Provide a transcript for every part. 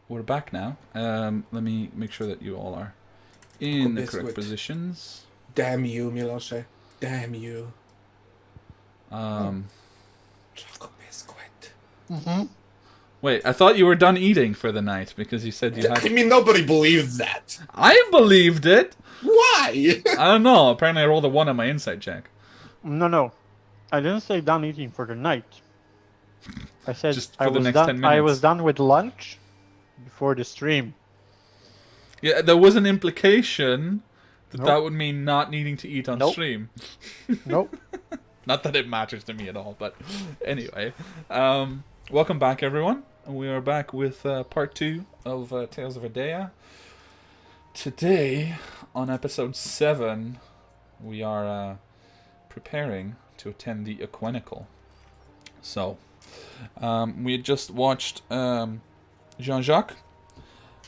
We're back now. Let me make sure that you all are in the correct Biscuit. positions. Damn you, Milosze. Damn you. Um, Choco biscuit. Wait, I thought you were done eating for the night because you said you I had. mean, nobody believes that. I believed it. Why? I don't know. Apparently, I rolled a 1 on my insight check. No. I didn't say done eating for the night. I said Just for the next 10 I was minutes. done with lunch before the stream. Yeah, there was an implication that Nope. that would mean not needing to eat on Nope. stream. Nope. Not that it matters to me at all, but anyway. Welcome back, everyone. We are back with part 2 of Tales of Edeah. Today, on episode 7, we are preparing to attend the Equinical. So, we had just watched Jean-Jacques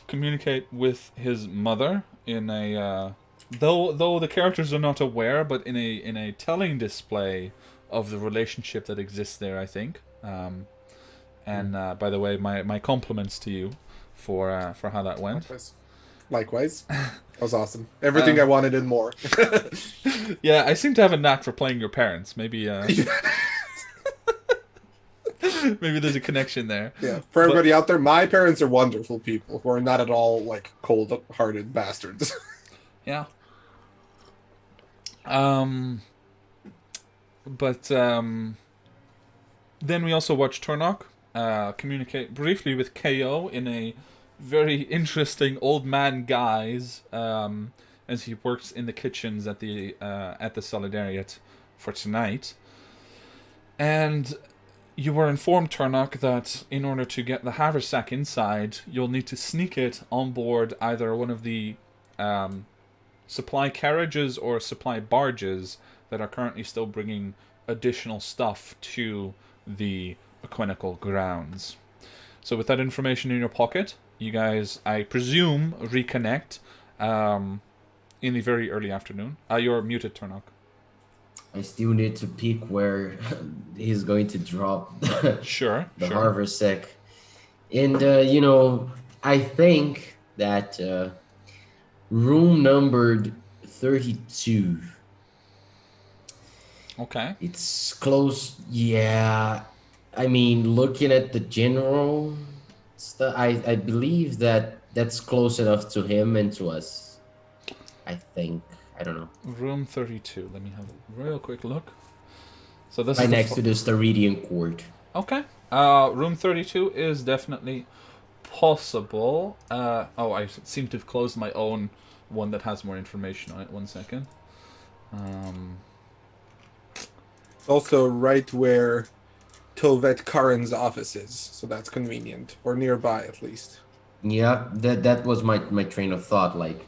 communicate with his mother in a though the characters are not aware, but in a telling display of the relationship that exists there, I think. And by the way, my compliments to you for how that went. Likewise. That was awesome. Everything I wanted and more. Yeah, I seem to have a knack for playing your parents. Maybe maybe there's a connection there. Yeah. For everybody out there, my parents are wonderful people who are not at all like cold-hearted bastards. Yeah. Then we also watched Turnock communicate briefly with KO in a very interesting old man guise as he works in the kitchens at the Solidariat for tonight. And you were informed, Turnock, that in order to get the haversack inside, you'll need to sneak it on board either one of the supply carriages or supply barges that are currently still bringing additional stuff to the Equinical grounds. So with that information in your pocket, you guys, I presume, reconnect in the very early afternoon. You're muted, Turnock. I still need to pick where he's going to drop Sure. the sure. haversack. And, I think that room numbered 32. Okay. It's close. Yeah. I mean, looking at the general stuff, I believe that that's close enough to him and to us. I think. I don't know. Room 32. Let me have a real quick look. So this Right is the next to the Staridian court. Okay. Room 32 is definitely possible. I seem to have closed my own one that has more information on it. 1 second. It's also right where Tovet Karen's office is, so that's convenient. Or nearby, at least. Yeah, that was my train of thought. Like,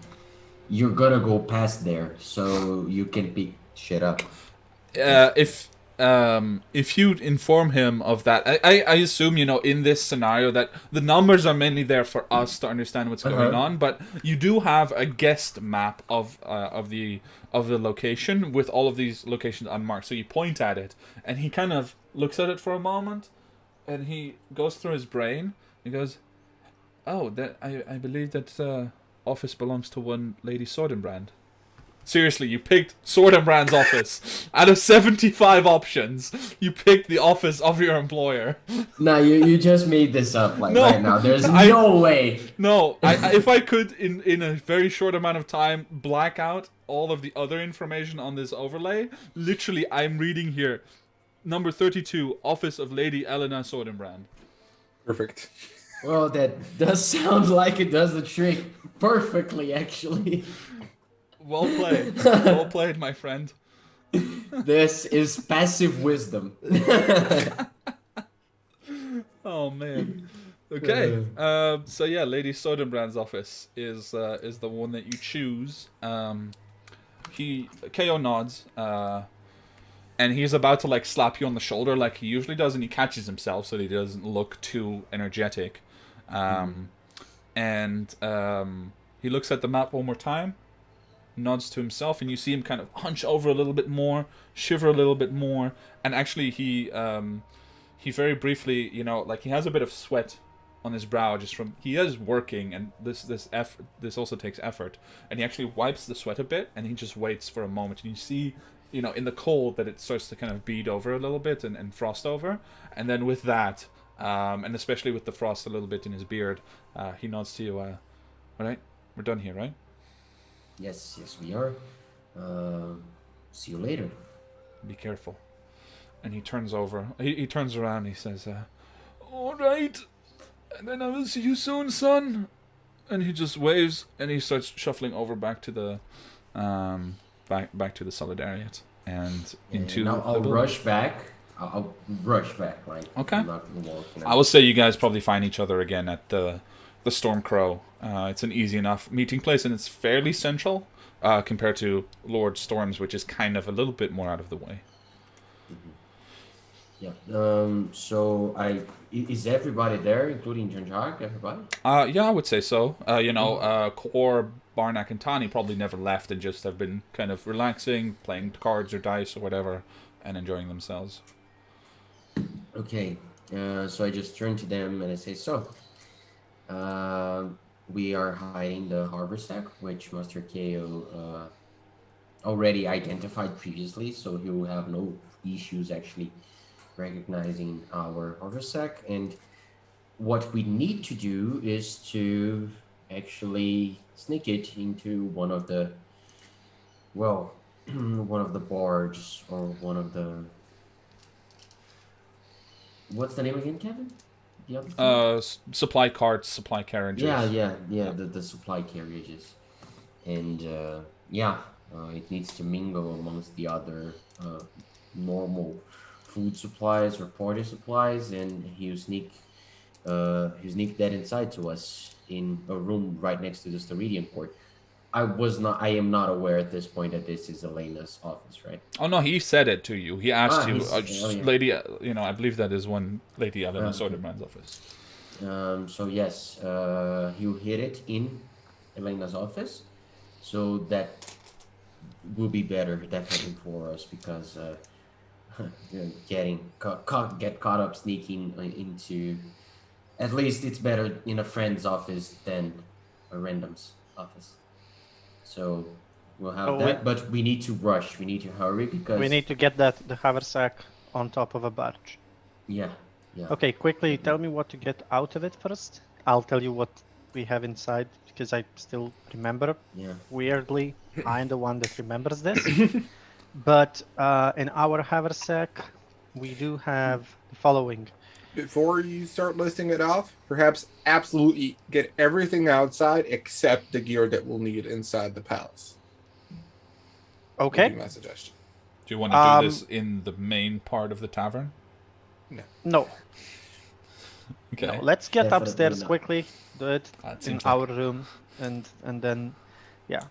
you're gonna go past there, so you can pick shit up. If you inform him of that, I assume, in this scenario that the numbers are mainly there for us to understand what's going on, but you do have a guest map of the location with all of these locations unmarked. So you point at it, and he kind of looks at it for a moment, and he goes through his brain. He goes, "Oh, that I believe that office belongs to one Lady Sordenbrand." Seriously, you picked Sordenbrand's office. Out of 75 options, you picked the office of your employer. No, you just made this up No, right now. There's no way. No, if I could, in a very short amount of time, black out all of the other information on this overlay, literally, I'm reading here. Number 32, Office of Lady Elena Sordenbrand. Perfect. Well, that does sound like it does the trick perfectly, actually. Well played. Well played, my friend. This is passive wisdom. Oh, man. Okay. So yeah, Lady Sordenbrand's office is the one that you choose. KO nods, and he's about to slap you on the shoulder like he usually does, and he catches himself so that he doesn't look too energetic. And he looks at the map one more time, nods to himself, and you see him kind of hunch over a little bit more, shiver a little bit more, and actually he very briefly, he has a bit of sweat on his brow just from he is working, and this also takes effort, and he actually wipes the sweat a bit, and he just waits for a moment, and you see, in the cold that it starts to kind of bead over a little bit and frost over, and then with that, and especially with the frost a little bit in his beard, he nods to you. All right, we're done here, right? Yes, we are. See you later. Be careful. And he turns over. He turns around. And he says, "All right, and then I will see you soon, son." And he just waves, and he starts shuffling over back to the, back to the Solidariat and into. And I'll the rush back. I'll rush back. Like Okay. I'm not gonna walk, I will say you guys probably find each other again at the Stormcrow. It's an easy enough meeting place, and it's fairly central compared to Lord Storm's, which is kind of a little bit more out of the way. Yeah. So is everybody there, including Janjak? Everybody? Yeah, I would say so. Kor, Barnak, and Tani probably never left and just have been kind of relaxing, playing cards or dice or whatever, and enjoying themselves. Okay. So I just turn to them and I say, so, we are hiding the harbor sack, which Master KO already identified previously, so he will have no issues actually recognizing our harbor sack. And what we need to do is to actually sneak it into one of the barges, or one of the, what's the name again, Kevin? The other thing? Supply carts, supply carriages. Yeah. The supply carriages, and it needs to mingle amongst the other normal food supplies or party supplies, and he'll sneak that inside to us in a room right next to the Steredian port. I am not aware at this point that this is Elena's office, right? Oh no, he said it to you. He asked you, yeah. Lady. I believe that is one Lady Elena Sordenbrand's office. So yes, he'll hit it in Elena's office, so that will be better definitely for us, because get caught up sneaking into, at least it's better in a friend's office than a random's office. So we'll have that, but we need to rush. We need to hurry because we need to get the haversack on top of a barge. Yeah. Okay, quickly tell me what to get out of it first. I'll tell you what we have inside, because I still remember. Yeah. Weirdly, I'm the one that remembers this. But in our haversack, we do have the following. Before you start listing it off, perhaps absolutely get everything outside except the gear that we'll need inside the palace. Okay. Would be my suggestion. Do you want to do this in the main part of the tavern? No. Okay. No, let's get Definitely upstairs not. quickly. Do it That in seems our like- room, and then, yeah.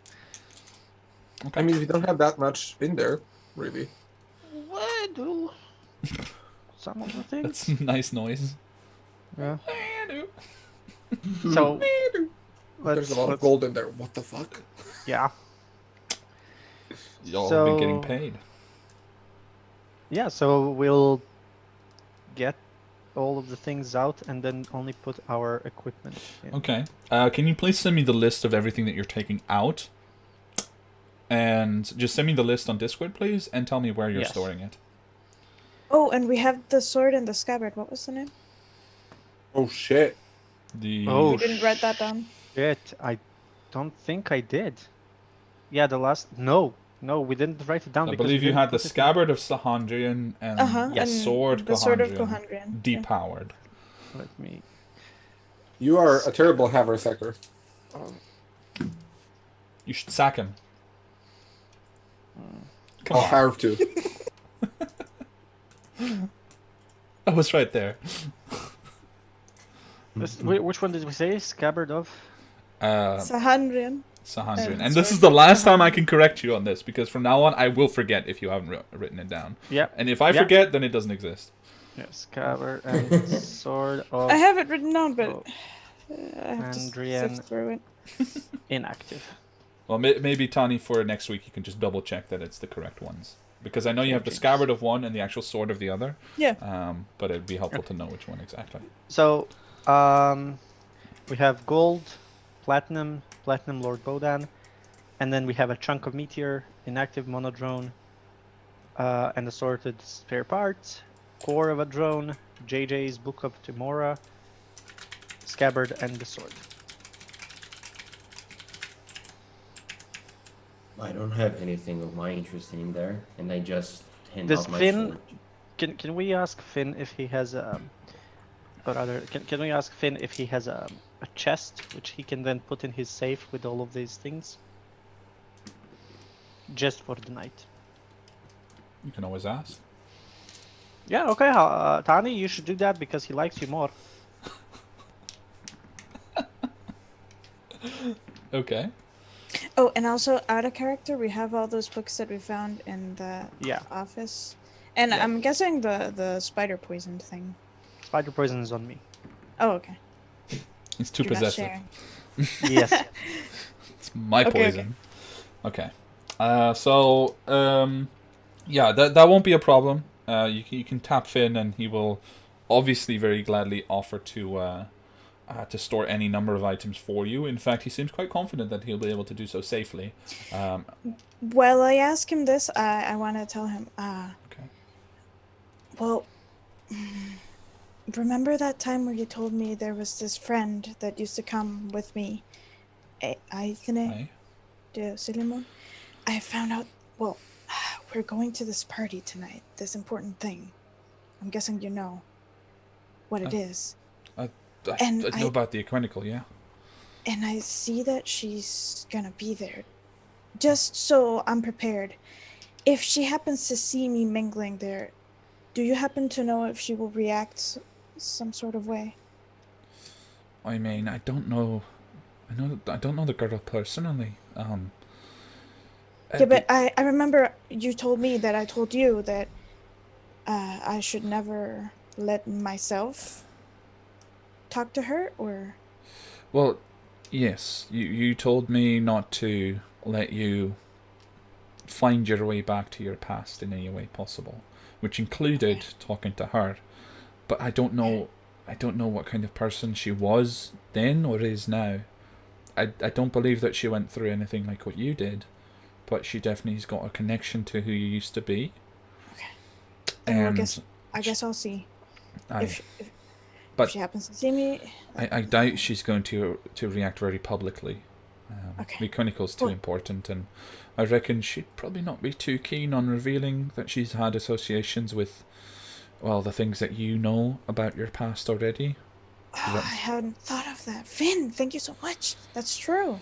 I mean, we don't have that much in there, really. We do some of the things. That's a nice noise. Yeah. So There's a lot of gold in there. What the fuck? Yeah. Y'all have been getting So- paid. Yeah. So we'll get all of the things out and then only put our equipment in. Okay. Can you please send me the list of everything that you're taking out? And just send me the list on Discord, please, and tell me where you're Yes. storing it. Oh, and we have the sword and the scabbard. What was the name? Oh shit. The Oh, You didn't write that down. shit. I don't think I did. Yeah, the last... No, we didn't write it down. I because believe we you didn't had the put it in. scabbard of Sahandrian and the and sword the sword of Kohandrian, Kohandrian. Yeah. depowered. Let me... You are a terrible haversacker. You should sack him. Come I'll on. have to. I was right there. Which one did we say? Scabbard of? Sahandrian. Sahandrian. And And this sword is the of last time I Kohandrian. can correct you on this, because from now on I will forget if you haven't written it down. Yeah. And if I Yeah. forget, then it doesn't exist. Yeah, scabbard and sword of I have it written down, but Oh. I have to Kohandrian. sift through it. inactive. Well, maybe, Tani, for next week you can just double check that it's the correct ones. Because I know you have the Okay. scabbard of one and the actual sword of the other. Yeah. But it'd be helpful to know which one exactly. So, We have gold, platinum, platinum Lord Bodan, and then we have a chunk of meteor, inactive monodrone, and assorted spare parts, core of a drone, JJ's Book of Timora, scabbard, and the sword. I don't have anything of my interest in there, and I just hand Does out my Finn- sword. Can we ask Finn if he has or rather, can we ask Finn if he has a chest which he can then put in his safe with all of these things? Just for the night. You can always ask. Yeah, okay, Tani, you should do that because he likes you more. Okay. Oh, and also out of character, we have all those books that we found in the Yeah. office, and Yeah. I'm guessing the spider poison thing. Spider poison is on me. Oh, okay. It's too You're not possessive. sharing. Yes. It's my Okay, poison. Okay. Yeah, that won't be a problem. You can tap Finn, and he will obviously very gladly offer to store any number of items for you. In fact, he seems quite confident that he'll be able to do so safely. While I ask him this, I want to tell him. Okay. Well, remember that time where you told me there was this friend that used to come with me? Aye. De Silimon? I found out. Well, we're going to this party tonight. This important thing. I'm guessing you know what it is. I And know about the Equinical, yeah. And I see that she's gonna be there. Just so I'm prepared. If she happens to see me mingling there, do you happen to know if she will react some sort of way? I mean, I don't know. I don't know the girl personally. Yeah, but I remember you told me that I told you that I should never let myself talk to her, or... Well, yes. You told me not to let you find your way back to your past in any way possible, which included talking to her. But I don't know. I don't know what kind of person she was then or is now. I don't believe that she went through anything like what you did, but she definitely has got a connection to who you used to be. Okay. And I guess I'll see. If she happens to see me... I doubt she's going to react very publicly. Okay. The Clinical's too important, and I reckon she'd probably not be too keen on revealing that she's had associations with, well, the things that you know about your past already. Oh, I hadn't thought of that. Finn, thank you so much. That's true.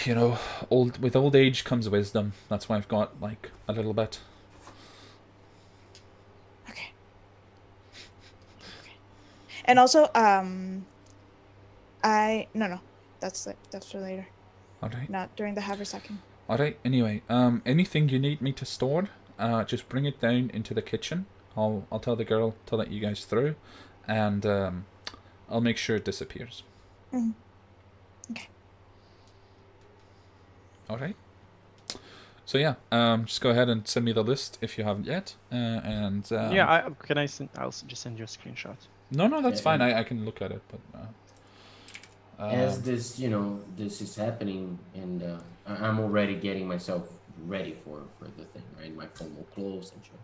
You know, with old age comes wisdom. That's why I've got, like, a little bit. Okay. And also, no, that's for later. All right. Not during the haversacking. All right. Anyway, anything you need me to store, just bring it down into the kitchen. I'll tell the girl to let you guys through, and I'll make sure it disappears. Mm-hmm. Okay. All right. So yeah, just go ahead and send me the list if you haven't yet, and yeah, I'll just send you a screenshot. No, that's Yeah, fine. I can look at it, but as this, this is happening, and I'm already getting myself ready for the thing, right? My formal clothes and shit.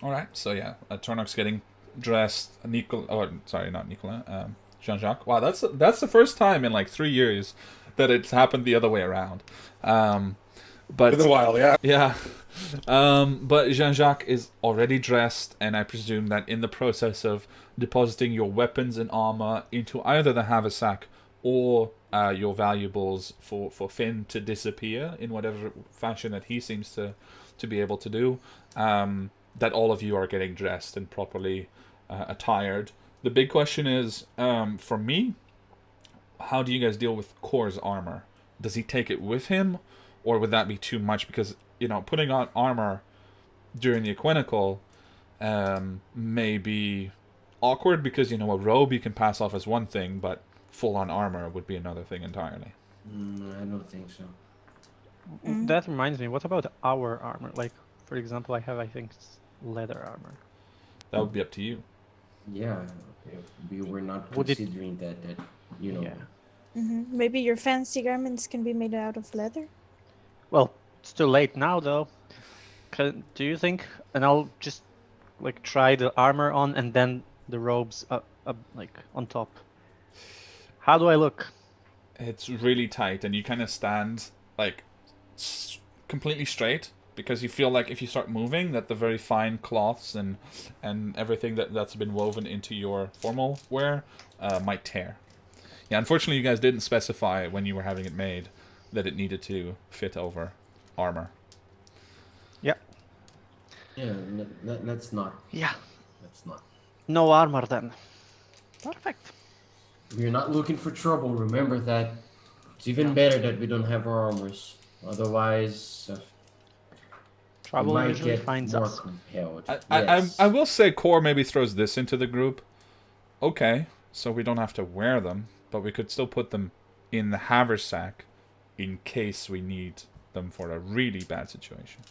All right. So yeah, Tornok's getting dressed. Jean-Jacques. Wow, that's the first time in like 3 years that it's happened the other way around. But Been a while, yeah. yeah. But Jean-Jacques is already dressed, and I presume that in the process of depositing your weapons and armor into either the haversack or your valuables for Finn to disappear in whatever fashion that he seems to be able to do, that all of you are getting dressed and properly attired. The big question is, for me, how do you guys deal with Kor's armor? Does he take it with him, or would that be too much? Because, putting on armor during the Equinical may be awkward, because, a robe you can pass off as one thing, but full-on armor would be another thing entirely. I don't think so. That reminds me, what about our armor? Like, for example, I think, leather armor. That would be up to you. Yeah, we were not Would it- considering that you know. Yeah. Maybe your fancy garments can be made out of leather. Well, it's too late now, though. Do you think? And I'll just like try the armor on and then the robes up like on top. How do I look? It's really tight, and you kind of stand like completely straight because you feel like if you start moving, that the very fine cloths and everything that's been woven into your formal wear might tear. Yeah, unfortunately, you guys didn't specify when you were having it made that it needed to fit over armor. Yeah. Yeah, let's not. Yeah. Let's not. No armor then. Perfect. We're not looking for trouble. Remember that. It's even better that we don't have our armors. Otherwise, we Trouble might usually get finds more us. compelled. I will say Core maybe throws this into the group. Okay, so we don't have to wear them, but we could still put them in the haversack in case we need them for a really bad situation.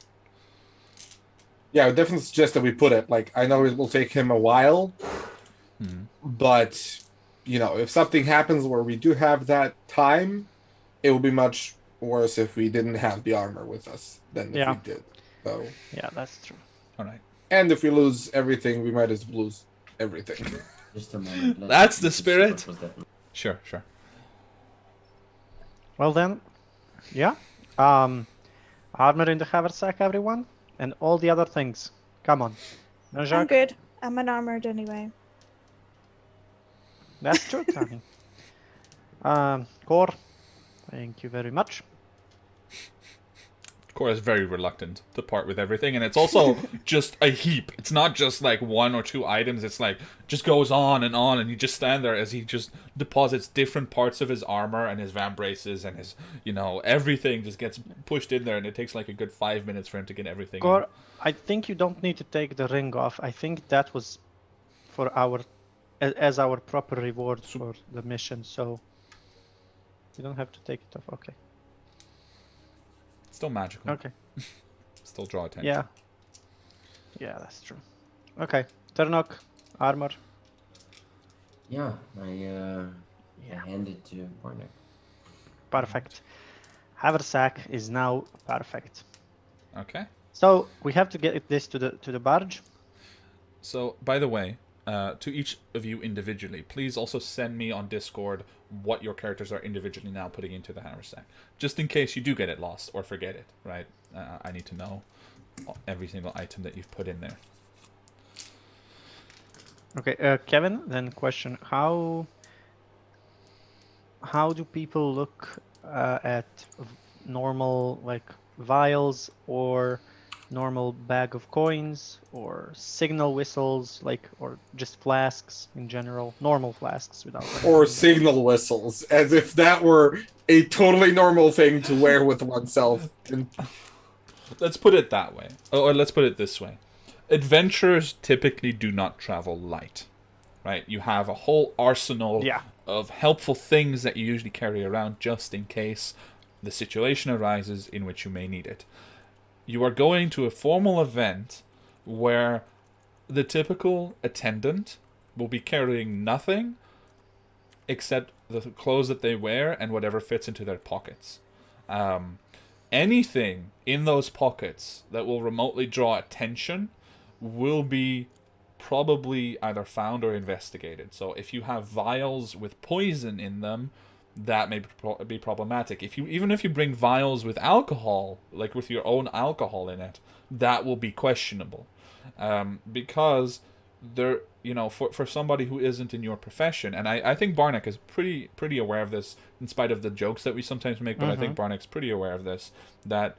Yeah, I would definitely suggest that we put it. Like, I know it will take him a while, but you know, if something happens where we do have that time, it will be much worse if we didn't have the armor with us than if we did. So, Yeah, that's true. All right. and if we lose everything, we might as well lose everything. Just a moment. That's the spirit. Sure. Well then, yeah. Armor in the haversack, everyone, and all the other things. Come on. No, I'm Jacques? good. I'm unarmored anyway. That's true, Tony. Core, thank you very much. Core is very reluctant to part with everything, and it's also just a heap. It's not just like one or two items. It's like just goes on, and you just stand there as he just deposits different parts of his armor and his vambraces and his, everything just gets pushed in there, and it takes like a good 5 minutes for him to get everything in. Core, I think you don't need to take the ring off. I think that was for as our proper reward for the mission, so you don't have to take it off. Okay. It's still magical. Okay. Still draw attention. Yeah. Yeah, that's true. Okay. Turnok, armor. Yeah, I hand it to Barnek. Perfect. Haversack is now perfect. Okay. So we have to get this to the barge. So, by the way, to each of you individually, please also send me on Discord what your characters are individually now putting into the haversack, just in case you do get it lost or forget it. Right? I need to know every single item that you've put in there. Okay, Kevin. Then question: How do people look at normal like vials or normal bag of coins or signal whistles, or just flasks in general, normal flasks without Or signal whistles, as if that were a totally normal thing to wear with oneself. And Let's put it that way. Or let's put it this way. Adventurers typically do not travel light. Right? You have a whole arsenal of helpful things that you usually carry around just in case the situation arises in which you may need it. You are going to a formal event where the typical attendant will be carrying nothing except the clothes that they wear and whatever fits into their pockets. Anything in those pockets that will remotely draw attention will be probably either found or investigated. So if you have vials with poison in them, that may be problematic. Even if you bring vials with alcohol, like with your own alcohol in it, that will be questionable, because there, for somebody who isn't in your profession, and I think Barnek is pretty aware of this, in spite of the jokes that we sometimes make. But I think Barnek's pretty aware of this, that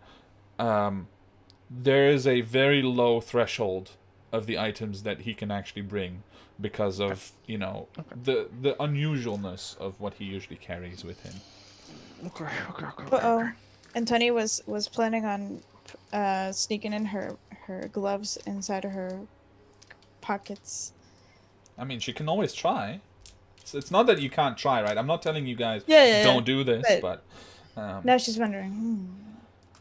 there is a very low threshold of the items that he can actually bring, because of the unusualness of what he usually carries with him. Uh-oh. And Tony was planning on sneaking in her gloves inside of her pockets. I mean, she can always try. It's not that you can't try, right? I'm not telling you guys don't do this, but now she's wondering,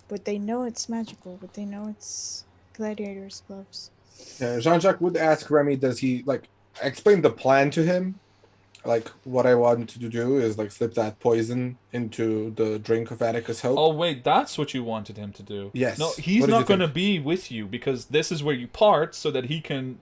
would they know it's magical? Would they know it's gladiator's gloves? Jean-Jacques would ask Remy, does he, I explained the plan to him. Like, what I wanted to do is, like, slip that poison into the drink of Atticus Hope. Oh wait, that's what you wanted him to do. Yes. No, he's What did you not going to think? be with you because this is where you part, so that he can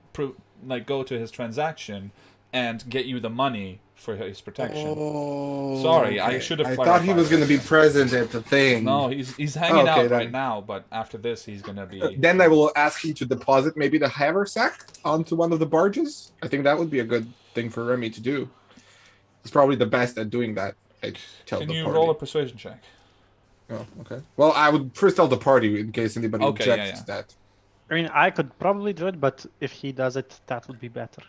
go to his transaction and get you the money for his protection. Oh, Sorry, I should have I thought he clarified was going to be this. present at the thing. No, he's hanging Okay, out then. right now, but after this, he's gonna be. Then I will ask him to deposit maybe the haversack onto one of the barges. I think that would be a good thing for Remy to do. He's probably the best at doing that. I tell Can the you party. roll a persuasion check? Oh, okay. Well, I would first tell the party in case anybody Okay, yeah, objects yeah. to that. I mean, I could probably do it, but if he does it, that would be better.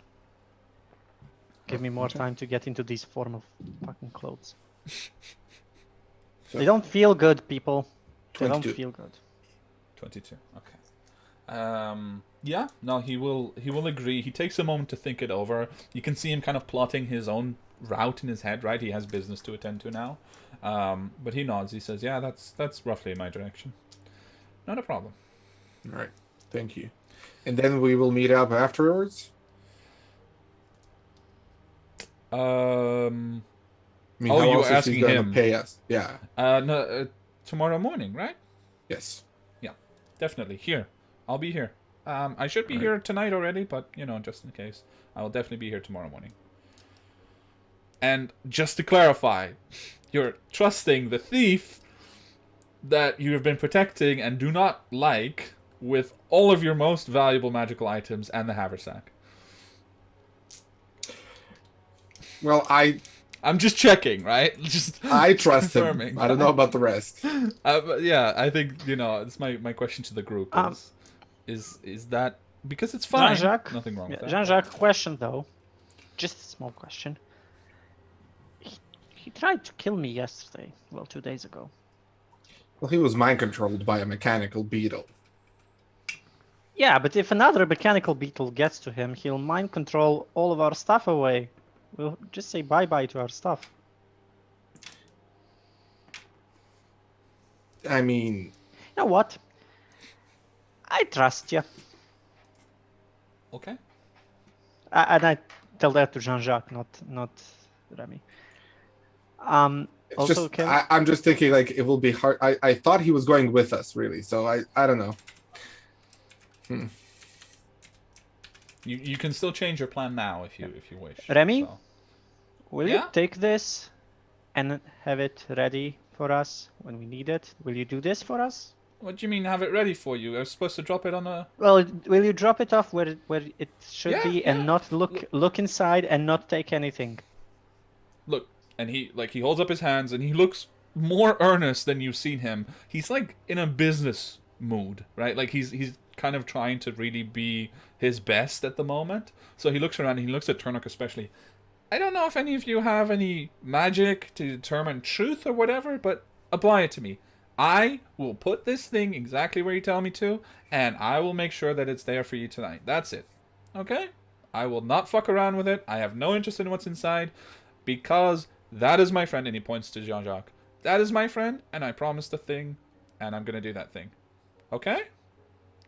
Give me more time to get into these form of fucking clothes. So- They don't feel good, people. They 22. don't feel good. 22. Okay. Yeah. No, he will agree. He takes a moment to think it over. You can see him kind of plotting his own route in his head. Right. He has business to attend to now. But he nods. He says, "Yeah, that's roughly in my direction. Not a problem." All right. Thank you. And then we will meet up afterwards. Um. I mean, Oh, how you were else is he asking gonna him. pay us? Yeah. No. Tomorrow morning, right? Yes. Definitely. Here. I'll be here. I should be Right. here tonight already, but, just in case. I will definitely be here tomorrow morning. And just to clarify, you're trusting the thief that you have been protecting and do not like with all of your most valuable magical items and the haversack. Well, I'm just checking, right? Just I trust confirming. him. I don't know about the rest. But yeah, I think, it's my question to the group is that because it's fine. Jean-Jacques? Nothing wrong with that. Jean-Jacques, question though. Just a small question. He tried to kill me yesterday. Well, 2 days ago. Well, he was mind controlled by a mechanical beetle. Yeah, but if another mechanical beetle gets to him, he'll mind control all of our stuff away. We'll just say bye-bye to our stuff. I mean, You know what? I trust you. Okay. And I tell that to Jean-Jacques, not Remy. it's Also, just Kevin? I'm just thinking like it will be hard. I thought he was going with us really, so I don't know. You can still change your plan now if you wish. Remy? so. Will Yeah? you take this and have it ready for us when we need it? Will you do this for us? What do you mean have it ready for you? I was supposed to drop it on a... Well, will you drop it off where it should Yeah, be and yeah. not look inside and not take anything? Look, and he holds up his hands and he looks more earnest than you've seen him. He's like in a business mood, right? Like he's kind of trying to really be his best at the moment. So he looks around and he looks at Turnock especially. I don't know if any of you have any magic to determine truth or whatever, but apply it to me. I will put this thing exactly where you tell me to, and I will make sure that it's there for you tonight. That's it. Okay? I will not fuck around with it. I have no interest in what's inside, because that is my friend, and he points to Jean-Jacques. That is my friend, and I promised a thing, and I'm going to do that thing. Okay?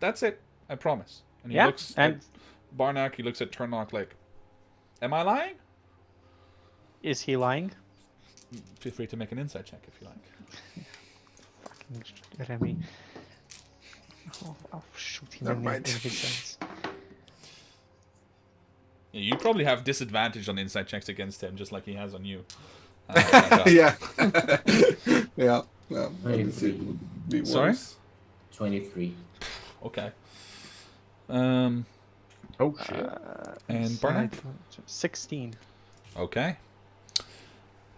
That's it. I promise. And he Yeah, looks and- at Barnack, he looks at Turnock like, am I lying? Is he lying? Feel free to make an insight check if you like. Fucking Remy. I'll shoot him Never in mind. his face. Yeah, you probably have disadvantage on insight checks against him, just like he has on you. yeah. Yeah. Yeah. Twenty-three. Would be Sorry? worse. 23. Okay. Oh shit. And Barnack? 16. Okay.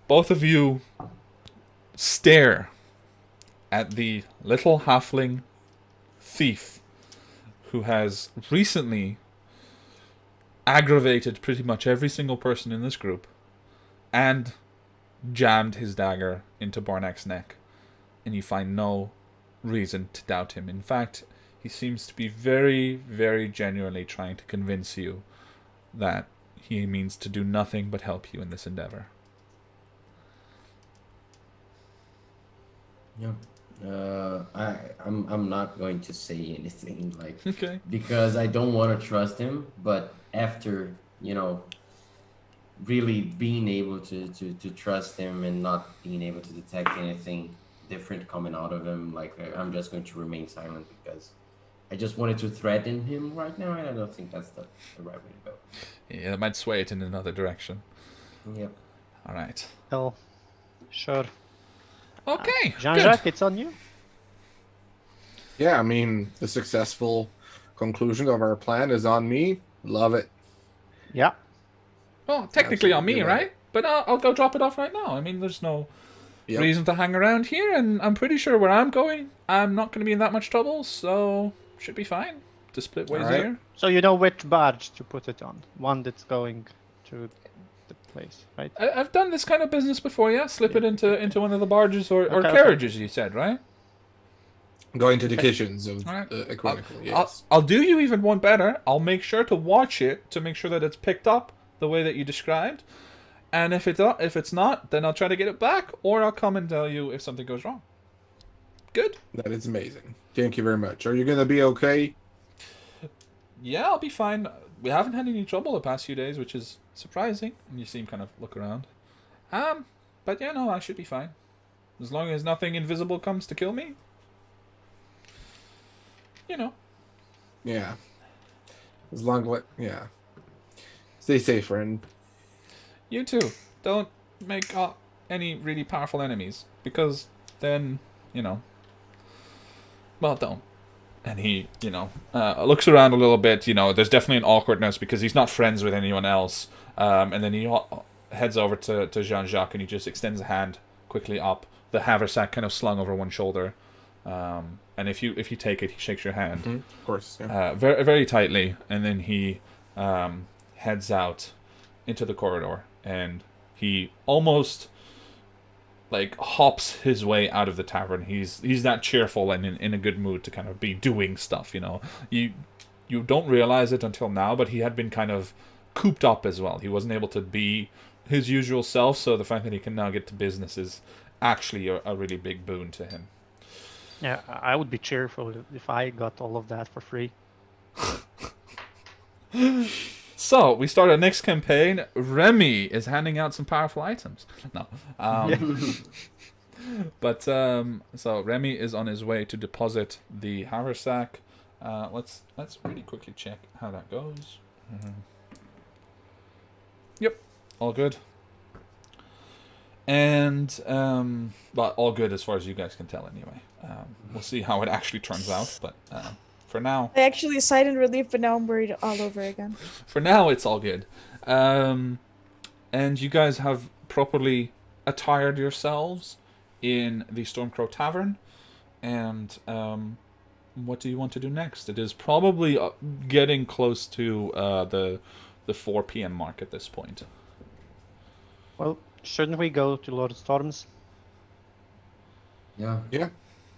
Both of you stare at the little halfling thief who has recently aggravated pretty much every single person in this group and jammed his dagger into Barnack's neck. And you find no reason to doubt him. In fact, he seems to be very, very genuinely trying to convince you that he means to do nothing but help you in this endeavor. Yeah. I'm not going to say anything like Okay. because I don't want to trust him, but after really being able to trust him and not being able to detect anything different coming out of him. Like, I'm just going to remain silent because I just wanted to threaten him right now, and I don't think that's the right way to go. Yeah, it might sway it in another direction. Yep. All right. Well, sure. Okay. Jean-Jacques, it's on you. Yeah, I mean, the successful conclusion of our plan is on me. Love it. Yeah. Well, technically on me, Absolutely love right? But I'll go drop it off right now. I mean, there's no Yep. reason to hang around here, and I'm pretty sure where I'm going, I'm not going to be in that much trouble, so should be fine to split ways Alright. here. So you know which barge to put it on. One that's going to the place, right? I've done this kind of business before, yeah. Slip it into one of the barges or Okay. carriages, you said, right? Going to the kitchens of Alright. the Chronicle, yes. I'll do you even one better. I'll make sure to watch it to make sure that it's picked up the way that you described. And if it's not, then I'll try to get it back, or I'll come and tell you if something goes wrong. Good? That is amazing. Thank you very much. Are you going to be okay? Yeah, I'll be fine. We haven't had any trouble the past few days, which is surprising. And you see him kind of look around. But yeah, no, I should be fine. As long as nothing invisible comes to kill me. You know. Yeah. As long as, yeah. Stay safe, friend. You too. Don't make any really powerful enemies. Because then, well, don't. And he, looks around a little bit. There's definitely an awkwardness because he's not friends with anyone else. And then he heads over to Jean-Jacques and he just extends a hand quickly up. The haversack kind of slung over one shoulder. And if you take it, he shakes your hand. Mm-hmm. Of course, yeah. Very, very tightly. And then he heads out into the corridor. And he almost hops his way out of the tavern. He's that cheerful and in a good mood to kind of be doing stuff, You don't realize it until now, but he had been kind of cooped up as well. He wasn't able to be his usual self, so the fact that he can now get to business is actually a really big boon to him. Yeah, I would be cheerful if I got all of that for free. So, we start our next campaign. Remy is handing out some powerful items. No. But, so Remy is on his way to deposit the haversack. Let's really quickly check how that goes. Yep, all good. And, but all good as far as you guys can tell anyway. We'll see how it actually turns out, but for now... I actually sighed in relief, but now I'm worried all over again. For now, it's all good. And you guys have properly attired yourselves in the Stormcrow Tavern. And what do you want to do next? It is probably getting close to the 4 p.m. mark at this point. Well, shouldn't we go to Lord of Storms? Yeah. Yeah.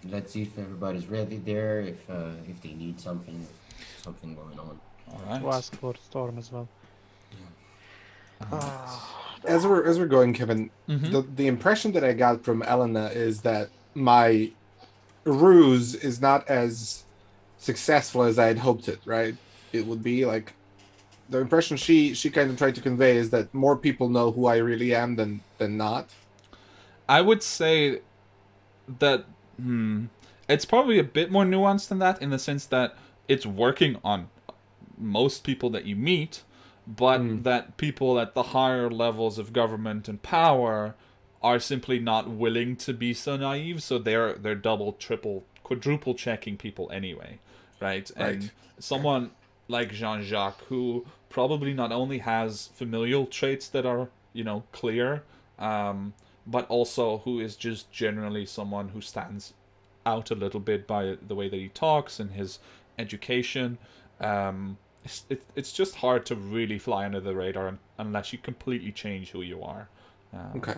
Let's see if everybody's ready there. If they need something going on. All right. To ask Lord Storm as well. As we're going, Kevin, Mm-hmm. the impression that I got from Elena is that my ruse is not as successful as I had hoped it. Right? It would be like the impression she kind of tried to convey is that more people know who I really am than not. I would say that it's probably a bit more nuanced than that in the sense that it's working on most people that you meet, but that people at the higher levels of government and power are simply not willing to be so naive, so they're double, triple, quadruple checking people anyway, right? And someone like Jean-Jacques, who probably not only has familial traits that are, clear, but also who is just generally someone who stands out a little bit by the way that he talks and his education. It's just hard to really fly under the radar unless you completely change who you are. Okay.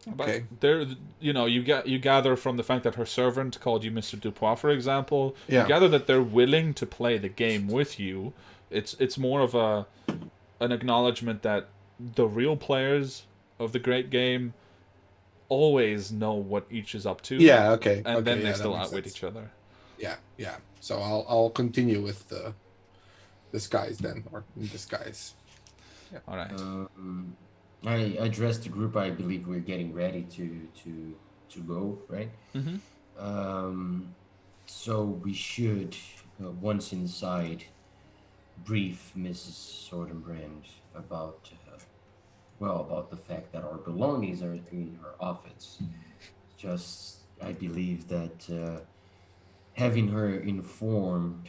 But there, you gather from the fact that her servant called you Mr. Dupois, for example. Yeah. You gather that they're willing to play the game with you. It's more of an acknowledgement that the real players of the great game always know what each is up to. Yeah. Okay. And then they that still makes outwit sense. each other. Yeah. Yeah. So I'll continue with the disguise then, or in disguise. All right. I addressed the group. I believe we're getting ready to go, right? So we should, once inside, brief Mrs. Sordenbrand about, about the fact that our belongings are in her office. Just, I believe that having her informed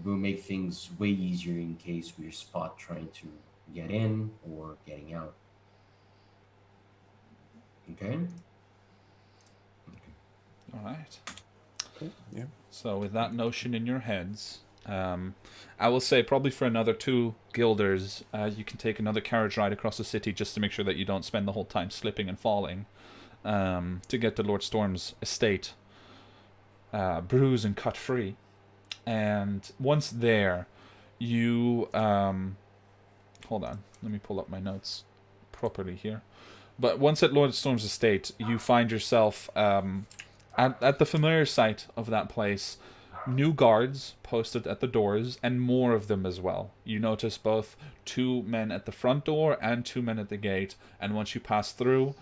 will make things way easier in case we're spot trying to get in or getting out. Okay? All right. Okay. Yeah. So with that notion in your heads, I will say probably for another 2 guilders, you can take another carriage ride across the city just to make sure that you don't spend the whole time slipping and falling, to get to Lord Storm's estate, bruised and cut free. And once there, you hold on, let me pull up my notes properly here. But once at Lord Storm's estate, you find yourself at the familiar site of that place, new guards posted at the doors, and more of them as well. You notice both 2 men at the front door and 2 men at the gate, and once you pass through,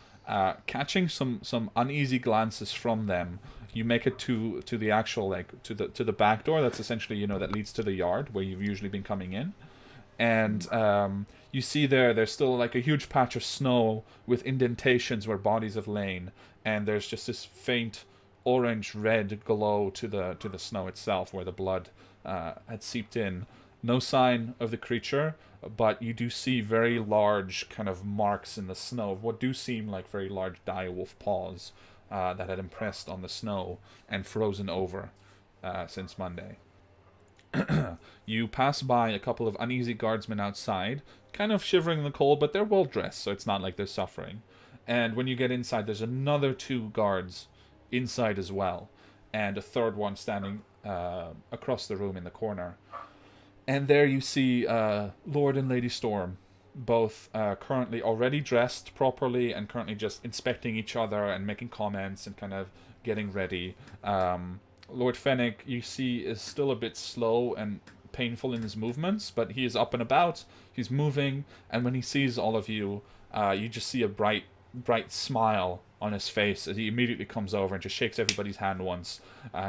catching some uneasy glances from them, you make it to the actual, like, to the back door. That's essentially, that leads to the yard where you've usually been coming in. And you see there's still like a huge patch of snow with indentations where bodies have lain, and there's just this faint orange-red glow to the snow itself where the blood had seeped in. No sign of the creature, but you do see very large kind of marks in the snow of what do seem like very large direwolf paws that had impressed on the snow and frozen over since Monday. You pass by a couple of uneasy guardsmen outside, kind of shivering in the cold, but they're well dressed, so it's not like they're suffering. And when you get inside, there's another 2 guards inside as well, and a third one standing across the room in the corner. And there you see Lord and Lady Storm, both currently already dressed properly and currently just inspecting each other and making comments and kind of getting ready. Lord Fennec, you see, is still a bit slow and painful in his movements, but he is up and about, he's moving, and when he sees all of you, you just see a bright smile on his face as he immediately comes over and just shakes everybody's hand once,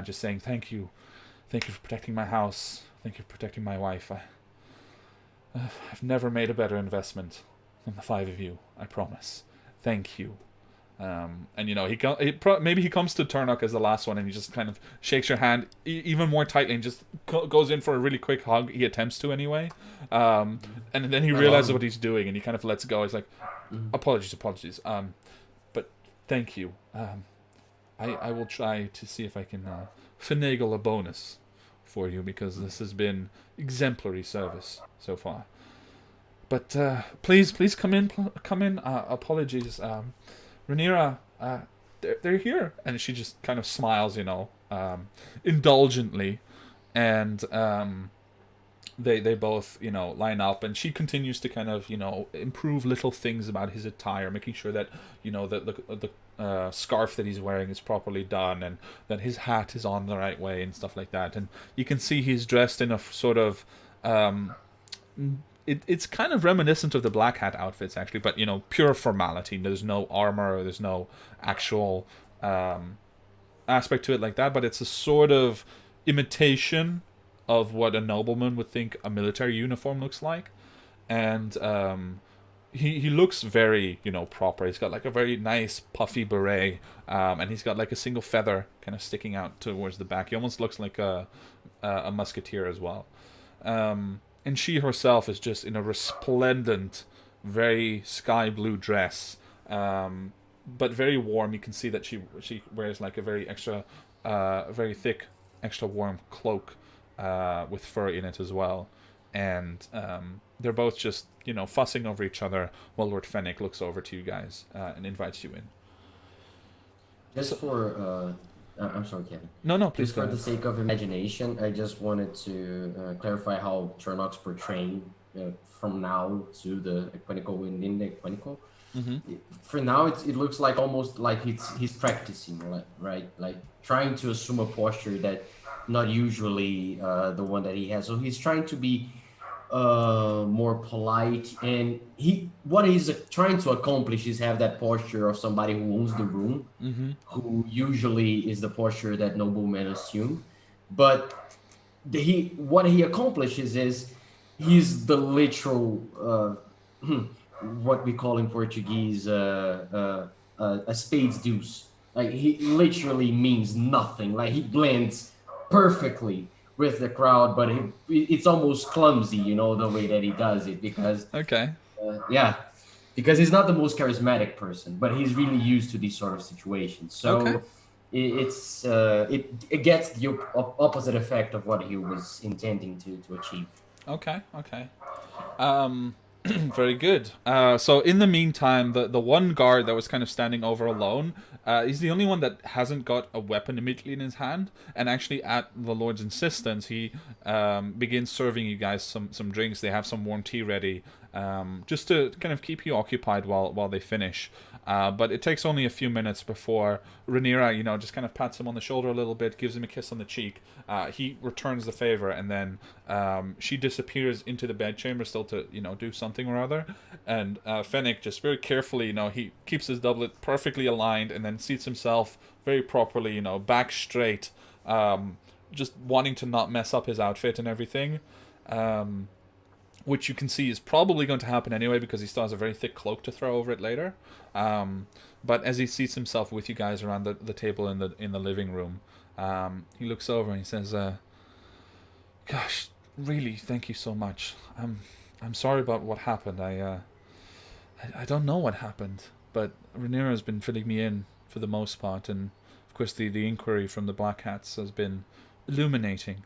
just saying, Thank you for protecting my house, thank you for protecting my wife. I've never made a better investment than the 5 of you, I promise. Thank you. And maybe he comes to Turnok as the last one, and he just kind of shakes your hand even more tightly and just goes in for a really quick hug. He attempts to anyway, and then he realizes what he's doing, and he kind of lets go. He's like, apologies, but thank you. I will try to see if I can finagle a bonus for you, because this has been exemplary service so far. But please come in. Apologies. Rhaenyra, they're here. And she just kind of smiles, indulgently. And they both, line up. And she continues to kind of, improve little things about his attire, making sure that, the scarf that he's wearing is properly done, and that his hat is on the right way and stuff like that. And you can see he's dressed in a sort of... It's kind of reminiscent of the Black Hat outfits, actually, but, pure formality. There's no armor, there's no actual aspect to it like that, but it's a sort of imitation of what a nobleman would think a military uniform looks like. And he looks very, proper. He's got, like, a very nice, puffy beret, and he's got, like, a single feather kind of sticking out towards the back. He almost looks like a musketeer as well. And she herself is just in a resplendent, very sky blue dress, but very warm. You can see that she wears like a very thick, extra warm cloak with fur in it as well. And they're both just, fussing over each other while Lord Fennec looks over to you guys and invites you in. I'm sorry, Kevin. No, please Just go for ahead. the sake of imagination, I just wanted to clarify how Turnok's portraying from now to the Equinical within the Equinical. Mm-hmm. For now, it looks like almost like he's practicing, right? Like trying to assume a posture that not usually the one that he has. So he's trying to be more polite, and what he's trying to accomplish is have that posture of somebody who owns the room, who usually is the posture that noblemen assume. But what he accomplishes is he's the literal what we call in Portuguese a spades deuce. Like he literally means nothing. Like he blends perfectly with the crowd, but it's almost clumsy, the way that he does it because Okay. yeah, because he's not the most charismatic person, but he's really used to these sort of situations. Okay. So it gets the opposite effect of what he was intending to achieve. Okay. Okay. Very good. So in the meantime, the one guard that was kind of standing over alone, he's the only one that hasn't got a weapon immediately in his hand. And actually, at the Lord's insistence, he begins serving you guys some drinks. They have some warm tea ready, just to kind of keep you occupied while they finish. But it takes only a few minutes before Rhaenyra, just kind of pats him on the shoulder a little bit, gives him a kiss on the cheek. He returns the favor, and then she disappears into the bedchamber still to, do something or other. And Fennec just very carefully, he keeps his doublet perfectly aligned and then seats himself very properly, back straight, just wanting to not mess up his outfit and everything. Which you can see is probably going to happen anyway because he still has a very thick cloak to throw over it later. But as he seats himself with you guys around the table in the living room, he looks over and he says, "Gosh, really, thank you so much. I'm sorry about what happened. I don't know what happened, but Rhaenyra has been filling me in for the most part, and of course the inquiry from the Black Hats has been illuminating.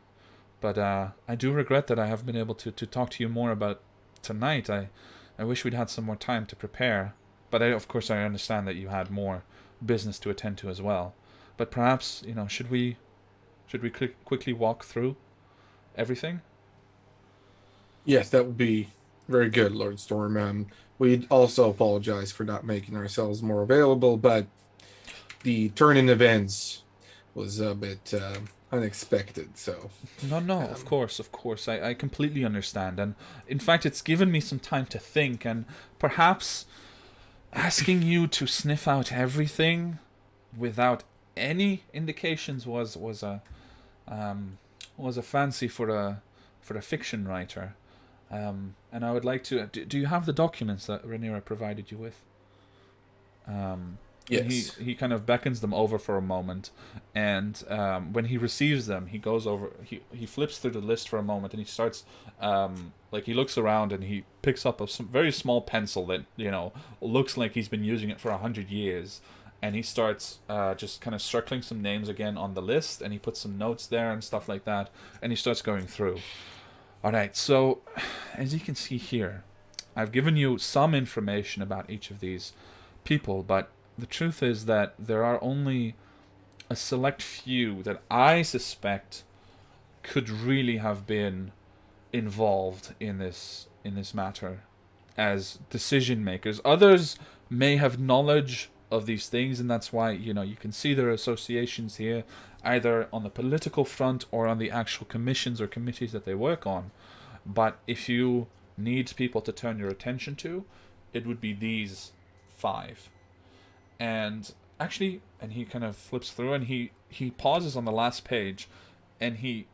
But I do regret that I haven't been able to talk to you more about tonight. I wish we'd had some more time to prepare. But of course I understand that you had more business to attend to as well. But perhaps, should we quickly walk through everything?" Yes, that would be very good, Lord Storm. We also apologize for not making ourselves more available, but the turn in events was a bit unexpected. So No, of course. I completely understand. And in fact, it's given me some time to think, and perhaps asking you to sniff out everything without any indications was a fancy for a fiction writer. And I would like to. Do you have the documents that Rhaenyra provided you with? yes, He kind of beckons them over for a moment, and when he receives them, he goes over. He flips through the list for a moment, and he starts he looks around and he picks up some very small pencil that looks like he's been using it for 100 years, and he starts just kind of circling some names again on the list, and he puts some notes there and stuff like that, and he starts going through. All right, so as you can see here, I've given you some information about each of these people, but the truth is that there are only a select few that I suspect could really have been involved in this matter as decision makers. Others may have knowledge of these things, and that's why you can see their associations here, either on the political front or on the actual commissions or committees that they work on. But if you need people to turn your attention to, it would be these 5. And actually, and he kind of flips through, and he pauses on the last page, and he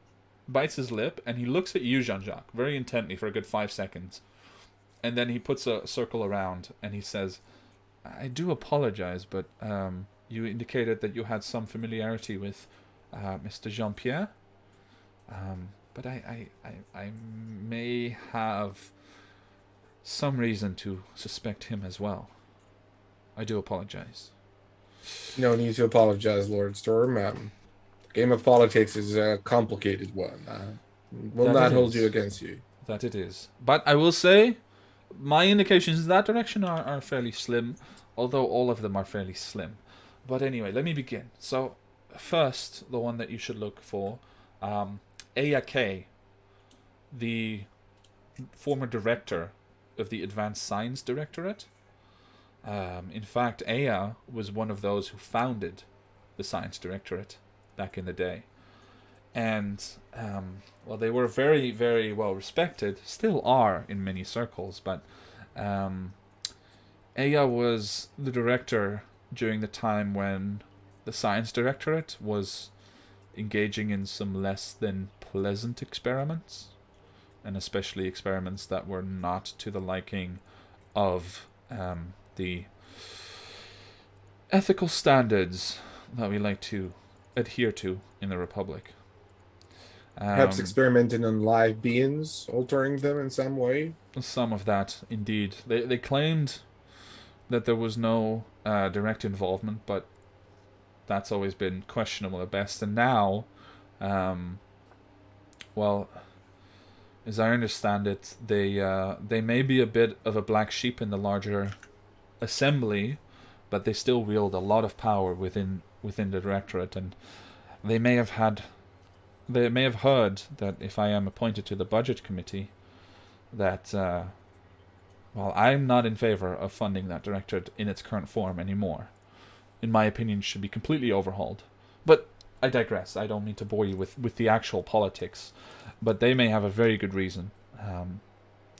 bites his lip, and he looks at you, Jean-Jacques, very intently for a good 5 seconds. And then he puts a circle around, and he says, "I do apologize, but you indicated that you had some familiarity with Mr. Jean-Pierre. But I may have some reason to suspect him as well. I do apologize." no need to apologize, Lord Storm. Game of politics is a complicated one. Will That not it hold is. you against you. That it is. But I will say, my indications in that direction are fairly slim, although all of them are fairly slim. But anyway, let me begin. So, first, the one that you should look for, Edeah K, the former director of the Advanced Science Directorate. In fact, Edeah was one of those who founded the Science Directorate back in the day. and well, they were very, very well respected, still are in many circles, but Edeah was the director during the time when the Science Directorate was engaging in some less than pleasant experiments, and especially experiments that were not to the liking of the ethical standards that we like to adhere to in the Republic. Perhaps experimenting on live beings, altering them in some way. Some of that, indeed. They claimed that there was no direct involvement, but that's always been questionable at best. And now, well, as I understand it, they may be a bit of a black sheep in the larger assembly, but they still wield a lot of power within the directorate, and they may have heard that if I am appointed to the budget committee, that well, I'm not in favor of funding that directorate in its current form anymore. In my opinion, it should be completely overhauled. But I digress. I don't mean to bore you with the actual politics, but they may have a very good reason,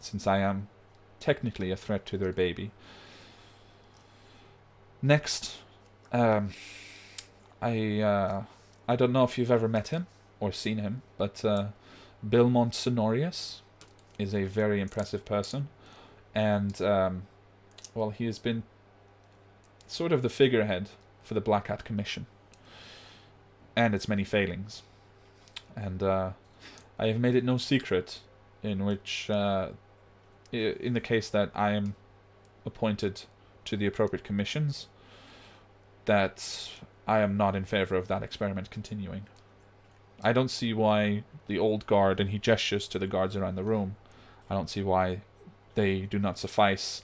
since I am technically a threat to their baby. Next, I don't know if you've ever met him or seen him, but Belmont Sonorius is a very impressive person, and well, he has been sort of the figurehead for the Black Hat Commission and its many failings. And I have made it no secret in which, in the case that I am appointed to the appropriate commissions, that I am not in favor of that experiment continuing. I don't see why the old guard, and he gestures to the guards around the room, I don't see why they do not suffice,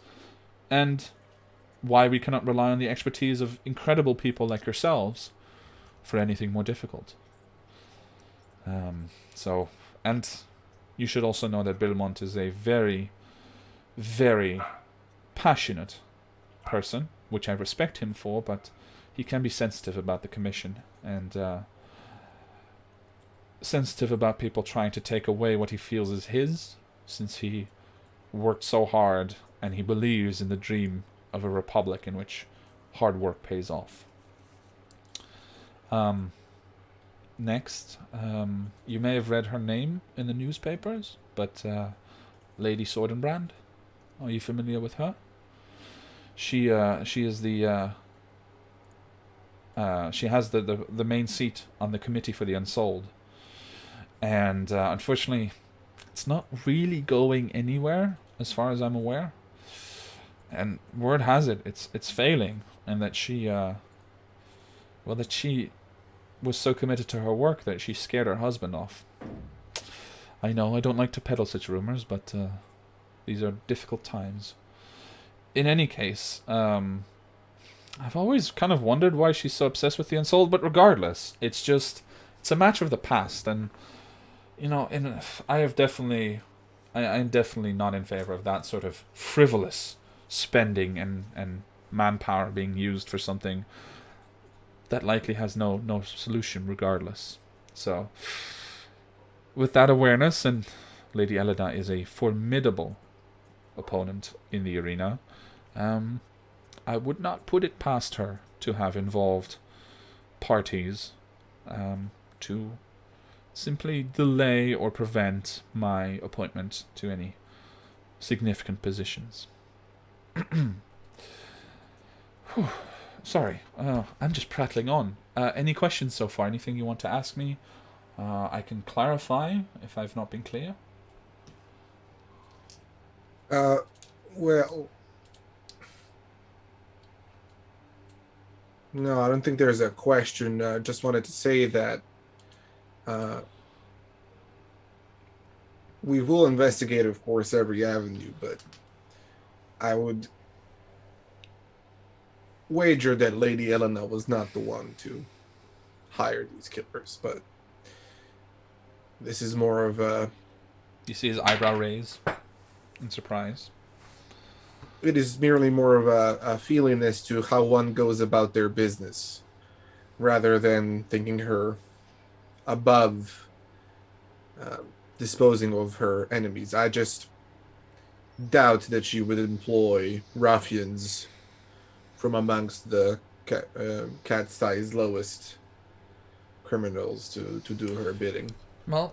and why we cannot rely on the expertise of incredible people like yourselves for anything more difficult. So, and you should also know that Belmont is a very, very passionate person, which I respect him for, but he can be sensitive about the commission, and sensitive about people trying to take away what he feels is his, since he worked so hard and he believes in the dream of a republic in which hard work pays off. Next, you may have read her name in the newspapers, but Lady Sordenbrand, are you familiar with her? She is the she has the main seat on the committee for the unsold, and unfortunately, it's not really going anywhere as far as I'm aware. And word has it, it's failing, and that she was so committed to her work that she scared her husband off. I know I don't like to peddle such rumors, but these are difficult times. In any case, I've always kind of wondered why she's so obsessed with the unsold, but regardless, it's a matter of the past, and you know, I'm definitely not in favor of that sort of frivolous spending and manpower being used for something that likely has no solution regardless. So, with that awareness, and Lady Edeah is a formidable opponent in the arena, I would not put it past her to have involved parties to simply delay or prevent my appointment to any significant positions. Sorry, I'm just prattling on. Any questions so far? Anything you want to ask me? I can clarify if I've not been clear. Well, no, I don't think there's a question. Just wanted to say that we will investigate, of course, every avenue, but I would wager that Lady Edeah was not the one to hire these killers, but this is more of a... You see his eyebrow raise in surprise. It is merely more of a feeling as to how one goes about their business, rather than thinking her above disposing of her enemies. I just doubt that she would employ ruffians from amongst the cat-sized lowest criminals to do her bidding. Well,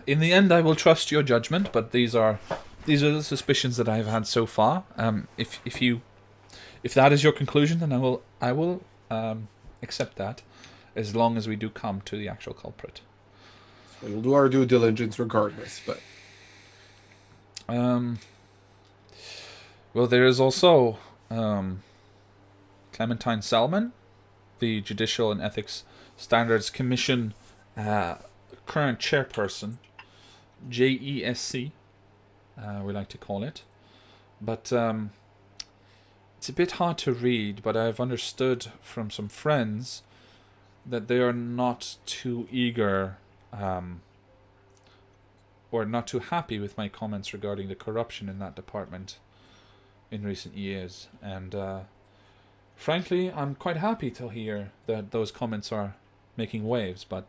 in the end, I will trust your judgment, but these are the suspicions that I've had so far. If that is your conclusion, then I will accept that, as long as we do come to the actual culprit. So we'll do our due diligence regardless, but well, there is also Clementine Selman, the Judicial and Ethics Standards Commission current chairperson, JESC, we like to call it. But it's a bit hard to read, but I've understood from some friends that they are not too eager or not too happy with my comments regarding the corruption in that department in recent years. And frankly, I'm quite happy to hear that those comments are making waves, but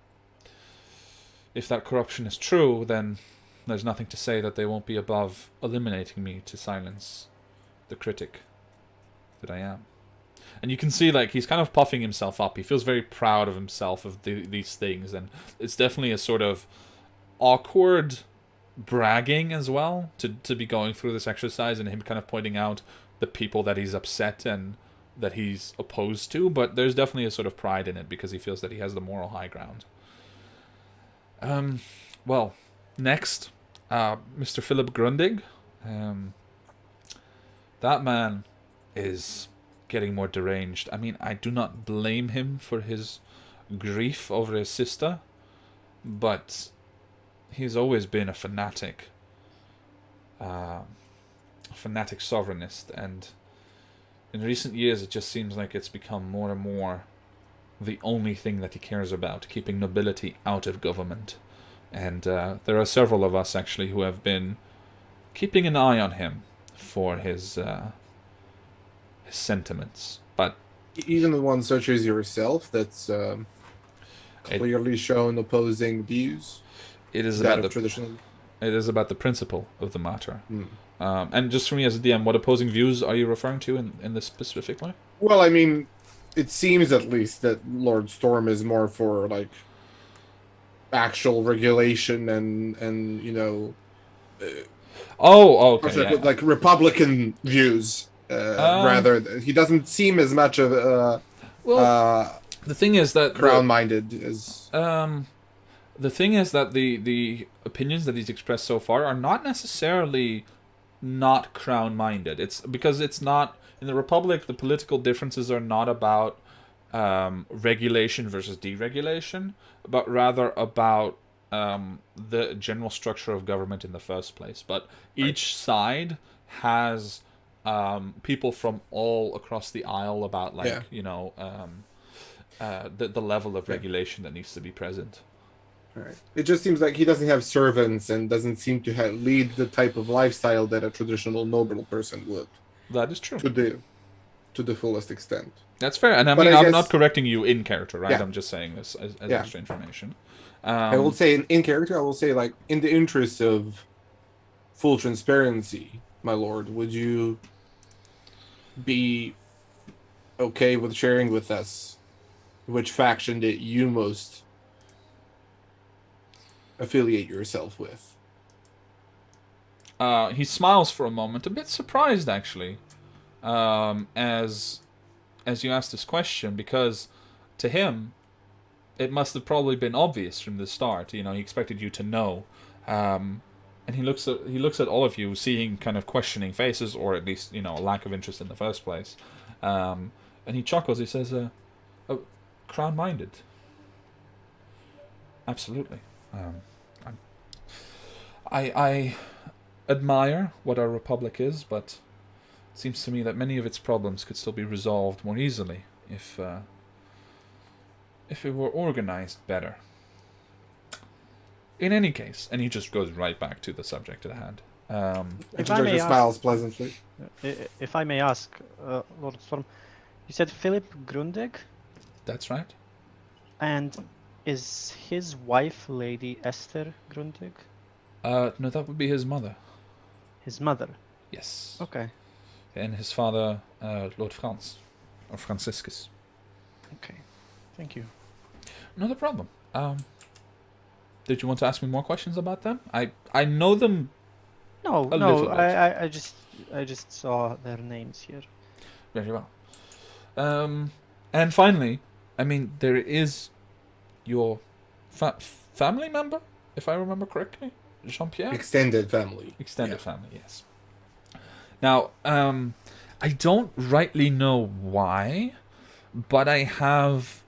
if that corruption is true, then there's nothing to say that they won't be above eliminating me to silence the critic that I am. And you can see, like, he's kind of puffing himself up. He feels very proud of himself, of these things, and it's definitely a sort of awkward bragging as well, to be going through this exercise and him kind of pointing out the people that he's upset and that he's opposed to, but there's definitely a sort of pride in it because he feels that he has the moral high ground. Well, next, Mr. Philip Grundig. That man is getting more deranged. I mean, I do not blame him for his grief over his sister, but he's always been a fanatic sovereignist, and in recent years it just seems like it's become more and more the only thing that he cares about, keeping nobility out of government. And there are several of us actually who have been keeping an eye on him for his sentiments. But even the one such as yourself that's clearly shown opposing views. It is that about of the traditional. It is about the principle of the matter. Hmm. And just for me as a DM, what opposing views are you referring to in this specifically? Well, I mean, it seems at least that Lord Storm is more for like actual regulation and you know. Okay. Yeah. Like Republican views, rather. He doesn't seem as much of a The thing is that crown-minded as. The thing is that the opinions that he's expressed so far are not necessarily not crown-minded. It's because it's not in the Republic. The political differences are not about regulation versus deregulation, but rather about the general structure of government in the first place. But each side has people from all across the aisle about the level of regulation that needs to be present. Right. It just seems like he doesn't have servants and doesn't seem to lead the type of lifestyle that a traditional noble person would. That is true. To the fullest extent. That's fair. And I mean, I'm not correcting you in character, right? Yeah. I'm just saying this as extra information. I will say in character, I will say, like, in the interest of full transparency, my lord, would you be okay with sharing with us which faction that you most affiliate yourself with? He smiles for a moment, a bit surprised actually, as you asked this question, because to him it must have probably been obvious from the start. You know, he expected you to know, and he looks at all of you, seeing kind of questioning faces, or at least, you know, a lack of interest in the first place, and he chuckles. He says, "Crown-minded, absolutely." I admire what our republic is, but it seems to me that many of its problems could still be resolved more easily if it were organized better. In any case, and he just goes right back to the subject at hand. If I may smiles pleasantly. If I may ask, Lord Storm, you said Philip Grundig? That's right. And Is his wife Lady Esther Grundig? No, that would be his mother. His mother. Yes. Okay. And his father, Lord Franz, or Franciscus. Okay. Thank you. Not a problem. Did you want to ask me more questions about them? I know them. No, A no. little bit. I just saw their names here. Very well. And finally, I mean, there is your family member, if I remember correctly, Jean-Pierre? Extended family. Extended family, yes. Now, I don't rightly know why, but I have,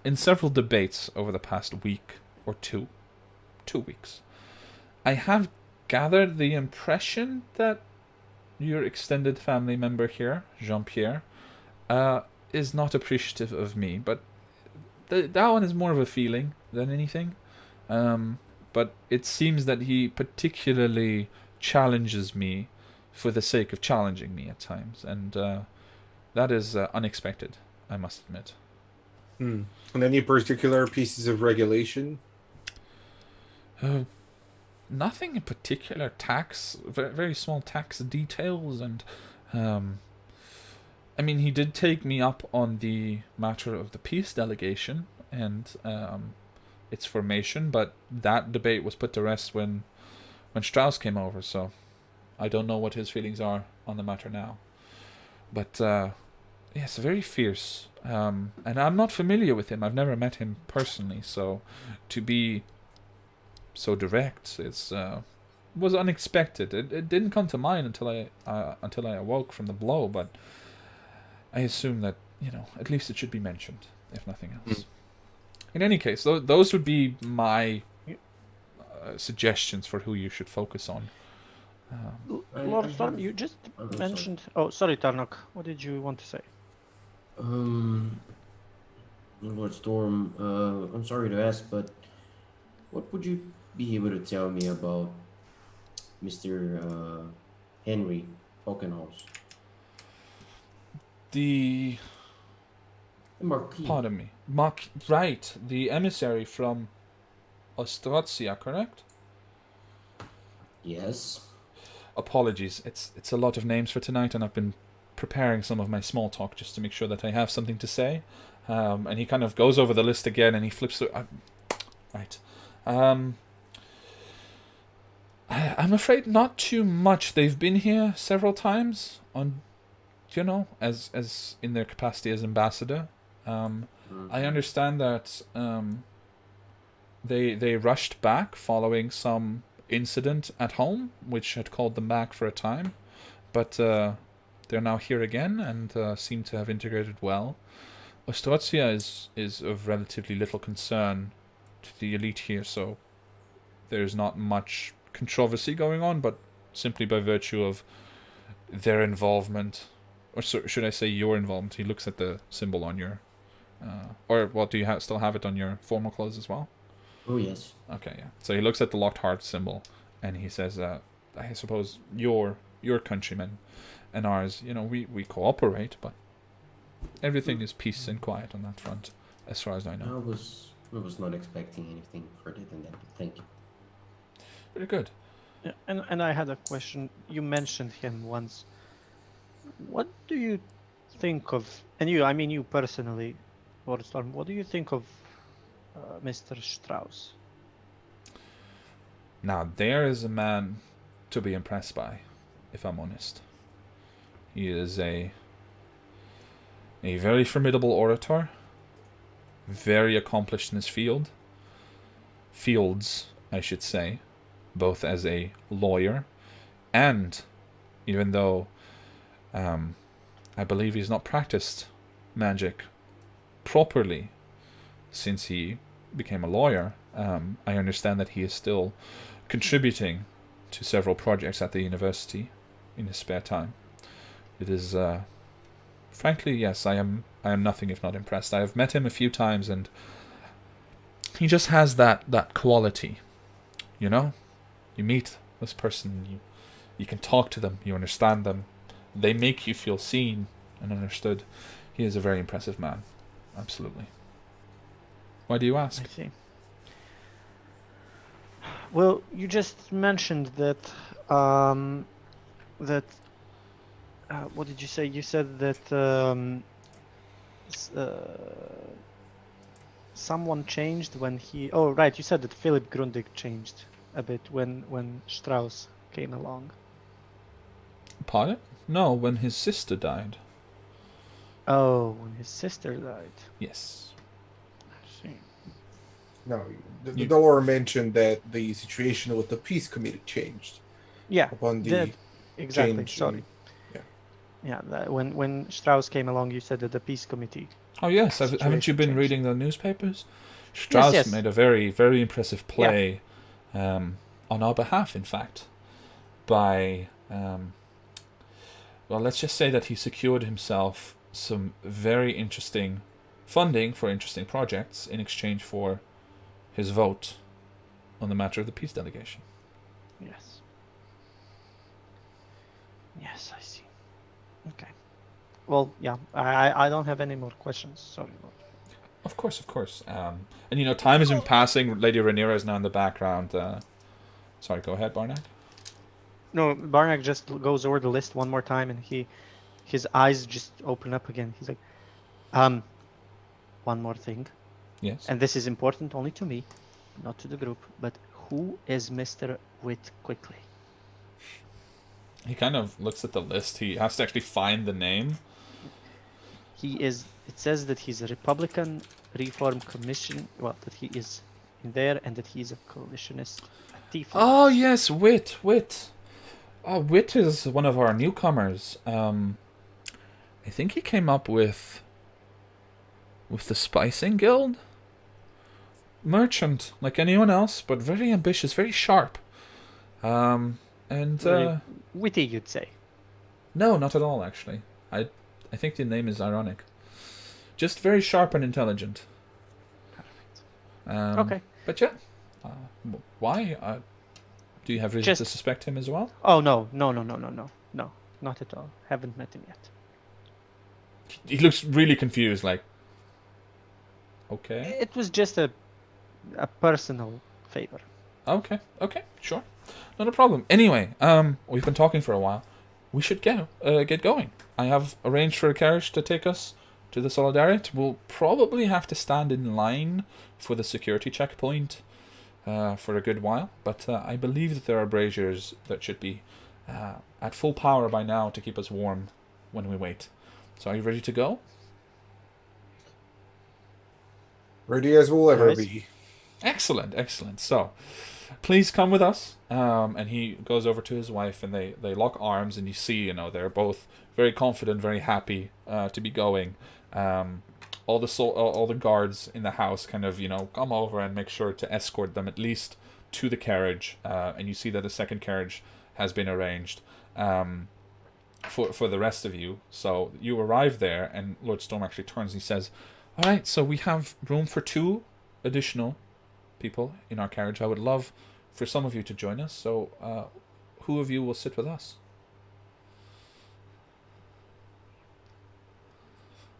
in several debates over the past week or 2 weeks, I have gathered the impression that your extended family member here, Jean-Pierre, is not appreciative of me, but that one is more of a feeling than anything. But it seems that he particularly challenges me for the sake of challenging me at times, and that is unexpected, I must admit. And any particular pieces of regulation? Nothing in particular. Tax, very, very small tax details, and I mean, he did take me up on the matter of the peace delegation and its formation, but that debate was put to rest when Strauss came over, so I don't know what his feelings are on the matter now. But yes, very fierce. And I'm not familiar with him. I've never met him personally, so to be so direct, was unexpected. It didn't come to mind until I awoke from the blow, but I assume that, at least it should be mentioned, if nothing else. In any case, those would be my suggestions for who you should focus on. Lord Storm, you just mentioned... Oh, sorry, Tarnok. What did you want to say? Lord Storm, I'm sorry to ask, but what would you be able to tell me about Mr. Henry Falkenhaus? The Marquis. Pardon me. Right, the emissary from Ostracia, correct? Yes. Apologies, it's a lot of names for tonight, and I've been preparing some of my small talk just to make sure that I have something to say. And he kind of goes over the list again, and he flips through. Right. I'm afraid not too much. They've been here several times on, as in their capacity as ambassador. I understand that they rushed back following some incident at home, which had called them back for a time, but they're now here again and seem to have integrated well. Ostracia is of relatively little concern to the elite here, so there's not much controversy going on, but simply by virtue of their involvement, or should I say your involvement. He looks at the symbol on your do you still have it on your formal clothes as well? Oh, yes. Okay, yeah. So he looks at the locked heart symbol, and he says, I suppose your countrymen and ours, we cooperate, but everything is peace and quiet on that front, as far as I know. I was not expecting anything further than that, but thank you. Very good. Yeah, and I had a question. You mentioned him once. What do you think of, and you personally, Lord Storm, what do you think of Mr. Strauss? Now, there is a man to be impressed by, if I'm honest. He is a very formidable orator, very accomplished in his fields, I should say, both as a lawyer and, even though I believe he's not practiced magic properly since he became a lawyer, I understand that he is still contributing to several projects at the university in his spare time. It is, frankly, yes, I am nothing if not impressed. I have met him a few times, and he just has that quality, You meet this person, you can talk to them, you understand them, they make you feel seen and understood. He is a very impressive man, absolutely. Why do you ask? I see. Well, you just mentioned that what did you say? You said that s- uh, someone changed when he. Oh, right. You said that Philip Grundig changed a bit when Strauss came along. Pardon? No, when his sister died. Oh, when his sister died. Yes. I see. No, the You- Dollar mentioned that the situation with the peace committee changed Yeah, upon the that exactly. change. Sorry. Yeah. Yeah, when Strauss came along, you said that the peace committee. Oh yes, haven't you Situation been changed. reading the newspapers? Strauss yes. made a very, very impressive play on our behalf, in fact, by well, let's just say that he secured himself some very interesting funding for interesting projects in exchange for his vote on the matter of the peace delegation. Yes. Yes, I see. Okay. Well, yeah, I don't have any more questions. Sorry. Of course, of course. And you know, time has been passing. Lady Rhaenyra is now in the background. Sorry, go ahead, Barnack. No, Barnack just goes over the list one more time, and his eyes just open up again. He's like, one more thing, Yes. and this is important only to me, not to the group. But who is Mr. Wit Quickly? He kind of looks at the list. He has to actually find the name. He is. It says that he's a Republican Reform Commission. Well, that he is in there, and that he's a coalitionist. Oh yes, Wit. Oh, Wit is one of our newcomers. I think he came up with the Spicing Guild. Merchant, like anyone else, but very ambitious, very sharp. And Very witty, you'd say. no, not at all. Actually, I think the name is ironic. Just very sharp and intelligent. Perfect. Okay. But yeah, why? Do you have reason to Just- suspect him as well? Oh no, not at all. Haven't met him yet. He looks really confused. Like, okay, It was just a personal favor. okay, sure, not a problem. Anyway, we've been talking for a while. We should get going. I have arranged for a carriage to take us to the Solidariat. We'll probably have to stand in line for the security checkpoint for a good while, but I believe that there are braziers that should be at full power by now to keep us warm when we wait. So are you ready to go? Ready as we'll ever Nice. be. Excellent. So, please come with us. And he goes over to his wife, and they lock arms, and you see, you know, they're both very confident, very happy to be going. All the guards in the house kind of, you know, come over and make sure to escort them at least to the carriage. And you see that a second carriage has been arranged for the rest of you. So you arrive there, and Lord Storm actually turns and he says, "All right, so we have room for 2 additional people in our carriage. I would love for some of you to join us. So who of you will sit with us?"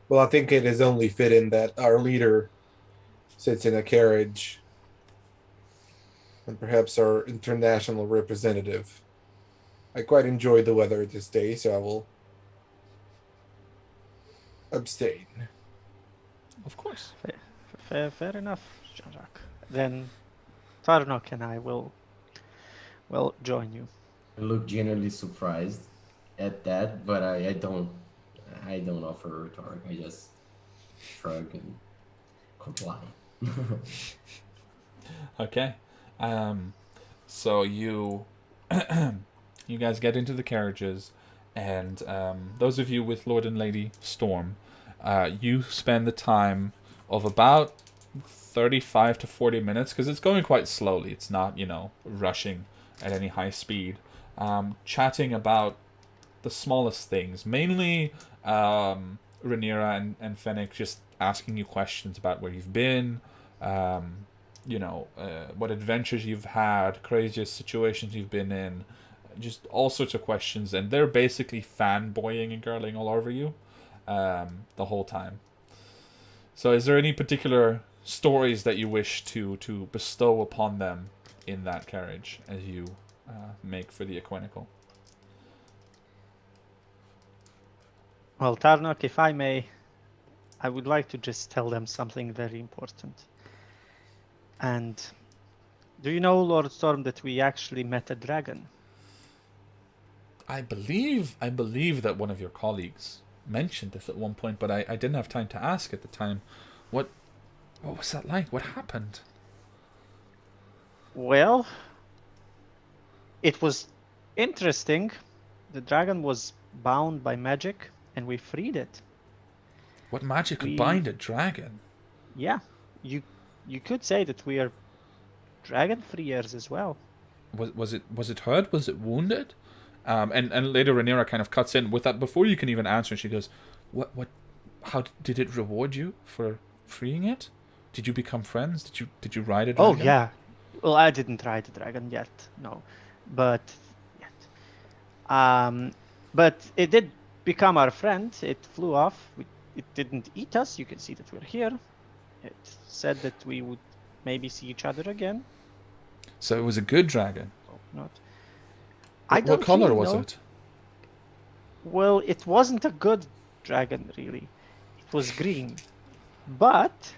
Well, I think it is only fitting that our leader sits in a carriage, and perhaps our international representative. I quite enjoy the weather this day, so I will abstain. Of course. Fair enough, Jean-Jacques. Then Tarnok and I will join you. I look genuinely surprised at that, but I don't offer a retort. I just shrug and comply. Okay. So you you guys get into the carriages, and those of you with Lord and Lady Storm, you spend the time of about 35 to 40 minutes, because it's going quite slowly. It's not, you know, rushing at any high speed. Chatting about the smallest things, mainly Rhaenyra and Fennec just asking you questions about where you've been, you know, what adventures you've had, craziest situations you've been in, just all sorts of questions, and they're basically fanboying and girling all over you the whole time. So is there any particular stories that you wish to bestow upon them in that carriage as you make for the Equinical. Well, Tarnok, if I may, I would like to just tell them something very important. And do you know, Lord Storm, that we actually met a dragon? I believe that one of your colleagues mentioned this at one point, but I didn't have time to ask at the time. What was that like? What happened? Well, it was interesting. The dragon was bound by magic, and we freed it. What magic could We- bind a dragon? Yeah, you could say that we are dragon freers as well. Was it hurt? Was it wounded? And later Rhaenyra kind of cuts in with that before you can even answer. She goes, "What? How did it reward you for freeing it? Did you become friends? Did you ride a dragon?" Oh yeah. Well, I didn't ride the dragon yet, no, but but it did become our friend. It flew off. It didn't eat us. You can see that we're here. It said that we would maybe see each other again. So it was a good dragon. Hope not. What color really was know. it? Well, it wasn't a good dragon, really. It was green. But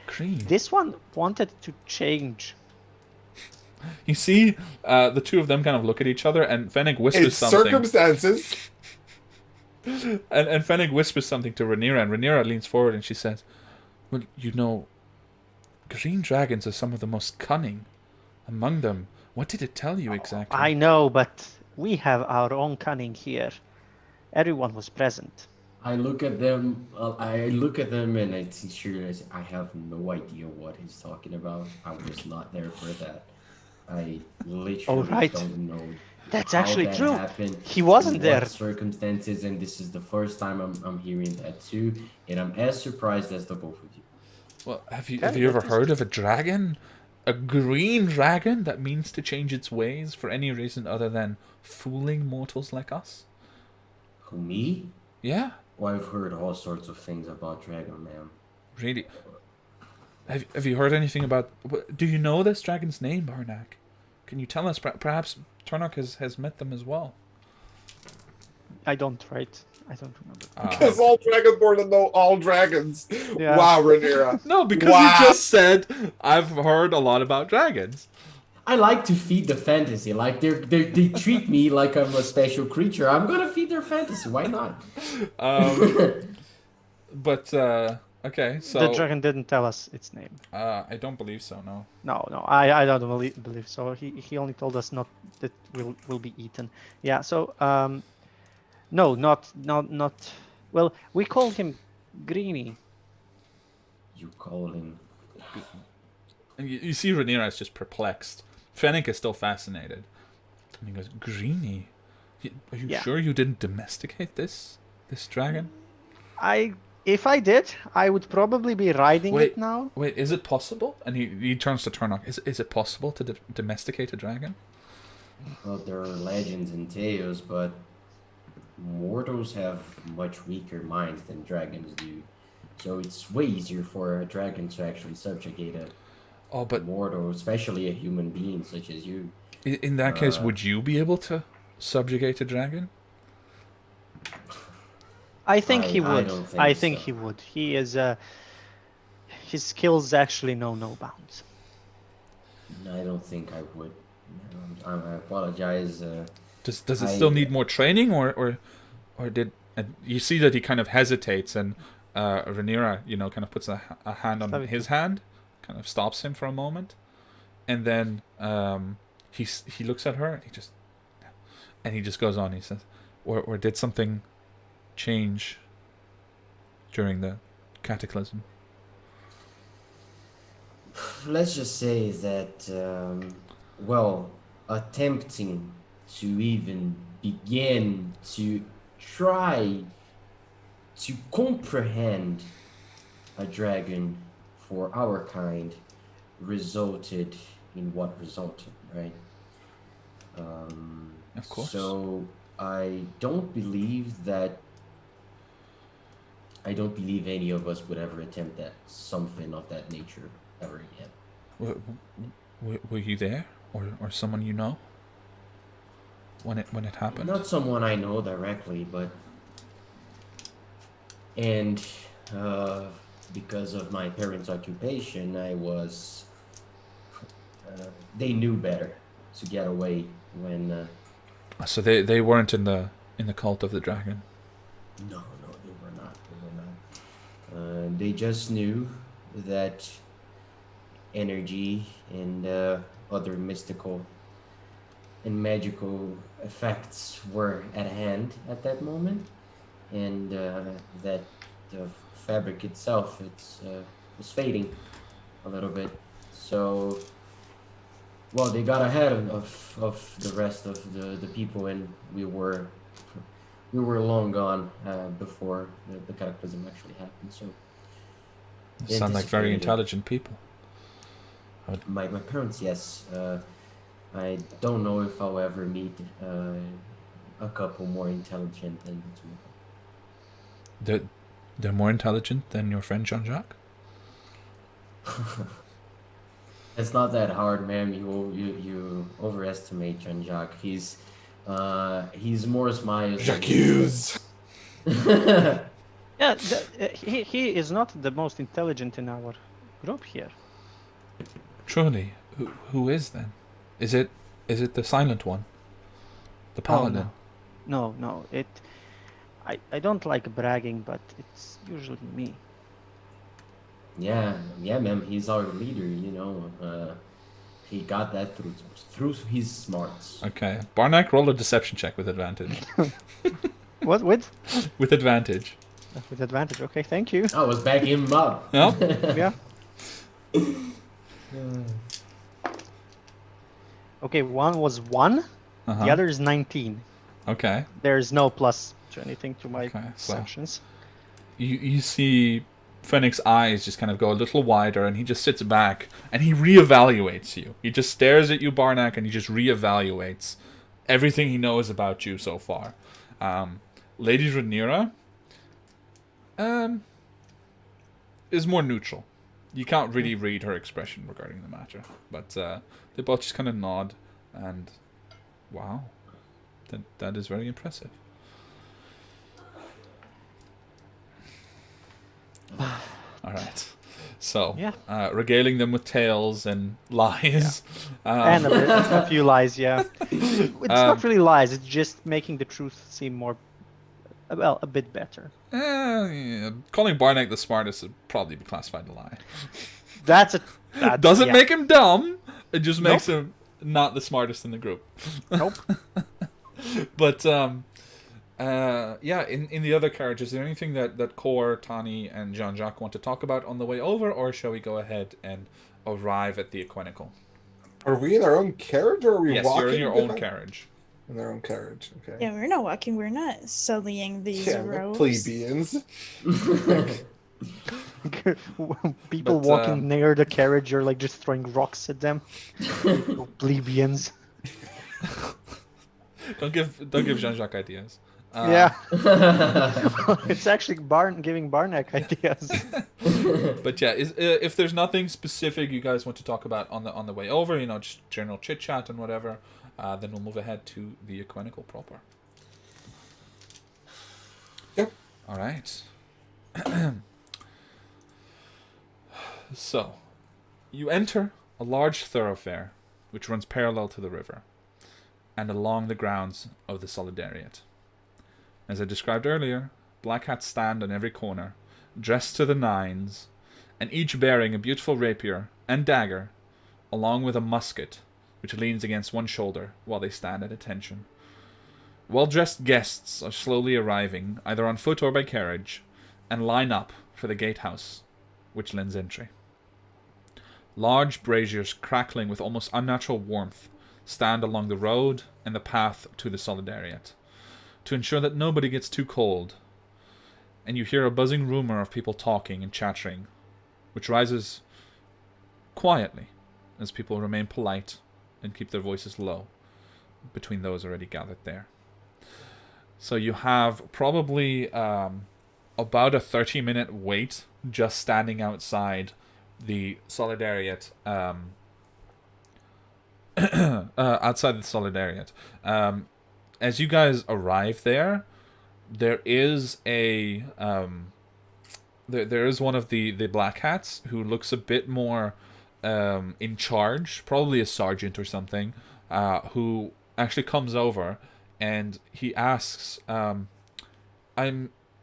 Green. this one wanted to change. You see, the two of them kind of look at each other, and Fennec whispers It's something. circumstances. And Fennec whispers something to Rhaenyra, and Rhaenyra leans forward and she says, "Well, you know, green dragons are some of the most cunning among them. What did it tell you exactly?" I know, but we have our own cunning here. Everyone was present. I look at them. And I see Shirley. I have no idea what he's talking about. I was not there for that. I literally right. don't know. That's how actually that true. happened, He wasn't in there. what circumstances, and this is the first time I'm hearing that too, and I'm as surprised as the both of you. Well, have you Okay, ever that is- heard of a dragon? A green dragon that means to change its ways for any reason other than fooling mortals like us? Who, me? Yeah, Well, I've heard all sorts of things about Dragon Man. really. Have you heard anything about... Do you know this dragon's name, Barnak? Can you tell us? Perhaps Turnock has met them as well. I don't, right? I don't remember. Because all Dragonborn know all dragons. Yeah. Wow, Rhaenyra. No, because Wow. you just said, I've heard a lot about dragons. I like to feed the fantasy. Like they treat me like I'm a special creature. I'm gonna feed their fantasy. Why not? But, okay, so... The dragon didn't tell us its name. I don't believe so, no. No, I don't believe so. He only told us not that will be eaten. Yeah. So no, not. Well, we called him Greeny. You call him? And you see Rhaenyra is just perplexed. Fennec is still fascinated. And he goes, Greeny? Are you Yeah. sure you didn't domesticate this dragon? If I did, I would probably be riding Wait. it now. Wait, is it possible? And he turns to Turnock. Is it possible to domesticate a dragon? Well, there are legends and tales, but mortals have much weaker minds than dragons do. So it's way easier for a dragon to actually subjugate a Oh, but mortal, especially a human being such as you. in that case, would you be able to subjugate a dragon? I think he I would. don't think I think so. he would. He is. His skills actually know no bounds. I don't think I would. I apologize. Does it still need more training, or did you see that he kind of hesitates and Rhaenyra, kind of puts a hand on his hand, kind of stops him for a moment, and then he looks at her and he just goes on. He says, "Or did something change during the cataclysm?" Let's just say that, attempting to even begin to try to comprehend a dragon for our kind resulted in what resulted, right? Of course. So I don't believe that I don't believe any of us would ever attempt that something of that nature ever again. Were you there, or someone you know when it happened? Not someone I know directly, but and because of my parents' occupation, I was. They knew better to get away when. So they weren't in the cult of the dragon. No, they were not. They were not. They just knew that energy and other mystical and magical effects were at hand at that moment, and that the fabric itself was fading a little bit. So, well, they got ahead of the rest of the people, and we were long gone before the cataclysm actually happened. So, You sound like very anticipated it. intelligent people. My parents, yes. I don't know if I'll ever meet a couple more intelligent than the two. They're more intelligent than your friend Jean-Jacques? It's not that hard, man. You overestimate Jean-Jacques. He's more smile. J'accuse. Yeah, he is not the most intelligent in our group here. Truly, who is then? Is it the silent one? The paladin? No. I don't like bragging, but it's usually me. Yeah, ma'am. He's our leader. You know, he got that through his smarts. Okay. Barnack, roll a deception check with advantage. What with? With advantage. With advantage. Okay, thank you. I was backing him up. No? Yeah. Okay, one was 1. Uh-huh. The other is 19. Okay. There's no plus to anything to my Okay, so- perceptions. You see Fennec's eyes just kind of go a little wider, and he just sits back, and he reevaluates you. He just stares at you, Barnack, and he just reevaluates everything he knows about you so far. Lady Rhaenyra is more neutral. You can't really read her expression regarding the matter, but they both just kind of nod, and wow, that is very impressive. All right, so Yeah. regaling them with tales and lies, And a few lies, yeah. It's not really lies, it's just making the truth seem more, well, a bit better. yeah. Calling Barnack the smartest would probably be classified a lie. That Doesn't yeah. make him dumb. It just makes him not the smartest in the group. Nope. But in the other carriage, is there anything that Cor, Tani, and Jean-Jacques want to talk about on the way over, or shall we go ahead and arrive at the Equinical? Are we in our own carriage, or are we Yes, walking? you're in your own behind- carriage. In our own carriage. Okay. Yeah, we're not walking. We're not sullying these Yeah, the roads. plebeians. People But, walking near the carriage, you're like just throwing rocks at them. You plebeians. Don't give Jean-Jacques ideas. Yeah. It's actually giving Barnack ideas. But yeah, if there's nothing specific you guys want to talk about on the way over, just general chit chat and whatever, then we'll move ahead to the Equinical proper. Yep. All right. So, you enter a large thoroughfare which runs parallel to the river and along the grounds of the Solidariat. As I described earlier, black hats stand on every corner, dressed to the nines, and each bearing a beautiful rapier and dagger, along with a musket, which leans against one shoulder while they stand at attention. Well-dressed guests are slowly arriving, either on foot or by carriage, and line up for the gatehouse, which lends entry. Large braziers crackling with almost unnatural warmth stand along the road and the path to the Solidariat, to ensure that nobody gets too cold, and you hear a buzzing rumor of people talking and chattering, which rises quietly as people remain polite and keep their voices low between those already gathered there. So you have probably about a 30-minute wait just standing outside the Solidariat. Outside the Solidariat. As you guys arrive there, there is a there is one of the black hats who looks a bit more in charge, probably a sergeant or something, who actually comes over and he asks, I'm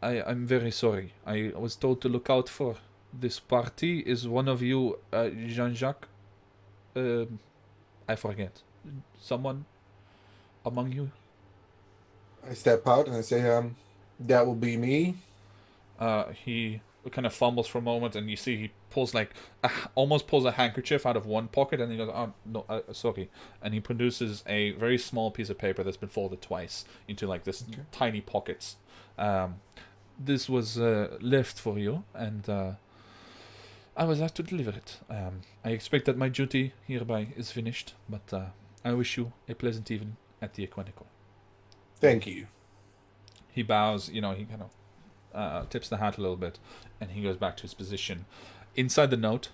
very sorry. I was told to look out for this party. Is one of you Jean-Jacques? I forget. Someone among you? I step out and I say, that will be me. He kind of fumbles for a moment, and you see he pulls almost pulls a handkerchief out of one pocket, and he goes, "Oh no, sorry," and he produces a very small piece of paper that's been folded twice into this tiny pockets. This was left for you, and I was asked to deliver it. I expect that my duty hereby is finished, but I wish you a pleasant evening at the Equinical. Thank you. He bows, he kind of tips the hat a little bit, and he goes back to his position. Inside the note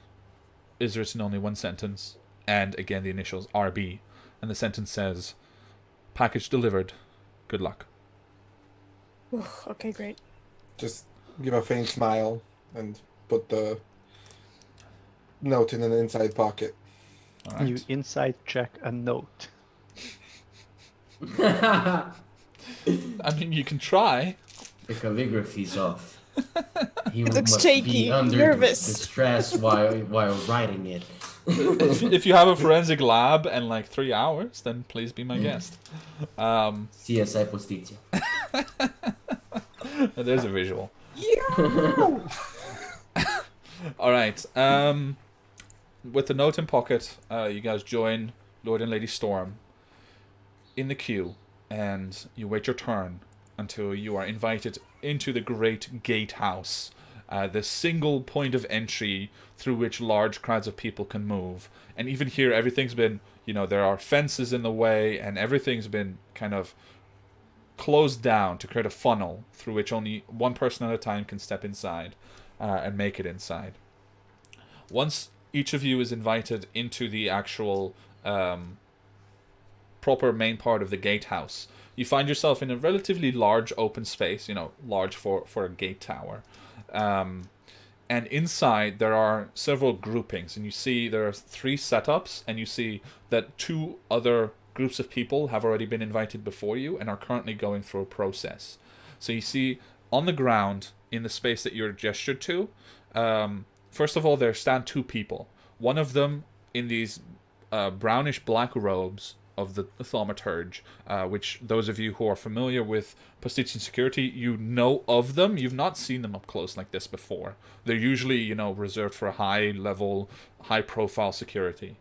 is written only one sentence, and again the initials RB, and the sentence says, "Package delivered. Good luck." Ooh, okay, great. Just give a faint smile and put the note in an inside pocket. All right. You inside check a note. I mean, you can try. The calligraphy's off. He It looks must shaky, be under nervous. distress while writing it. If you have a forensic lab and 3 hours, then please be my guest. CSI Postizia. There's a visual. All right. With the note in pocket, you guys join Lord and Lady Storm in the queue, and you wait your turn until you are invited into the Great Gatehouse, the single point of entry through which large crowds of people can move. And even here, everything's been, there are fences in the way, and everything's been kind of closed down to create a funnel through which only one person at a time can step inside and make it inside. Once each of you is invited into the actual proper main part of the gatehouse, you find yourself in a relatively large open space, large for a gate tower. And inside there are several groupings, and you see there are 3 setups, and you see that 2 other groups of people have already been invited before you and are currently going through a process. So you see on the ground in the space that you're gestured to, first of all, there stand 2 people. One of them in these brownish black robes of the thaumaturge, which those of you who are familiar with Postitian security, you know of them. You've not seen them up close like this before. They're usually, reserved for high-level, high-profile security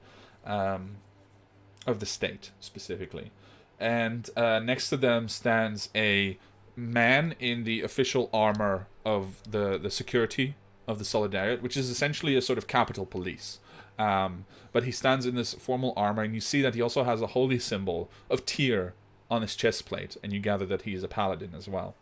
of the state, specifically. And next to them stands a man in the official armor of the security of the Solidariat, which is essentially a sort of Capitol Police. But he stands in this formal armor, and you see that he also has a holy symbol of Tyr on his chest plate, and you gather that he is a paladin as well.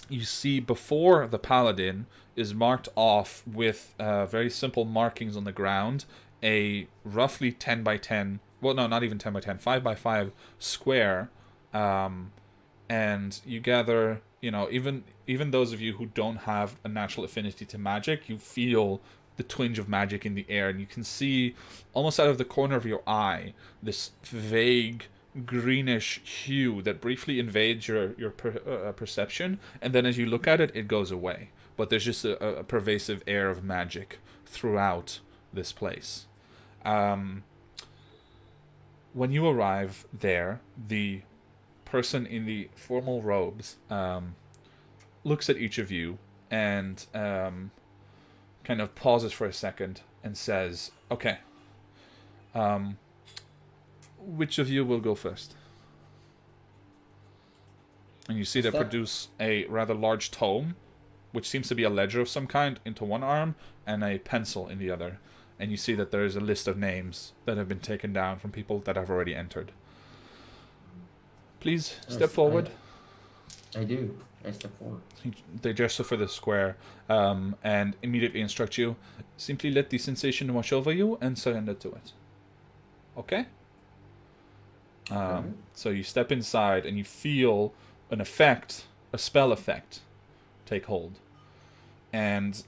You see before the paladin is marked off with very simple markings on the ground, a roughly 10 by 10, well, no, not even 10 by 10, 5 by 5 square, and you gather, even those of you who don't have a natural affinity to magic, you feel the twinge of magic in the air, and you can see almost out of the corner of your eye this vague greenish hue that briefly invades your perception, and then as you look at it, it goes away. But there's just a pervasive air of magic throughout this place. When you arrive there, the person in the formal robes looks at each of you and kind of pauses for a second and says, "Okay, which of you will go first?" And you see they produce a rather large tome, which seems to be a ledger of some kind, into one arm, and a pencil in the other. And you see that there is a list of names that have been taken down from people that have already entered. Please step forward. I do. I step forward. They gesture for the square and immediately instruct you, simply let the sensation wash over you and surrender to it. Okay? So you step inside and you feel an effect, a spell effect, take hold. And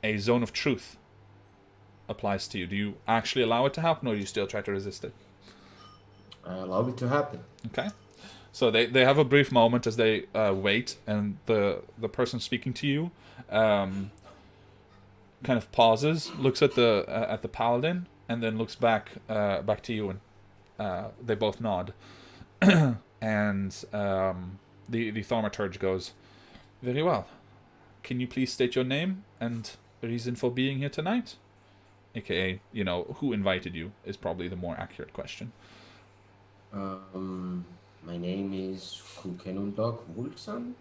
a zone of truth applies to you. Do you actually allow it to happen, or do you still try to resist it? I allow it to happen. Okay. So they have a brief moment as they wait, and the person speaking to you kind of pauses, looks at the paladin, and then looks back to you, and they both nod. And the thaumaturge goes, "Very well. Can you please state your name and reason for being here tonight?" AKA, who invited you is probably the more accurate question. My name is Kukenundok Wulksan.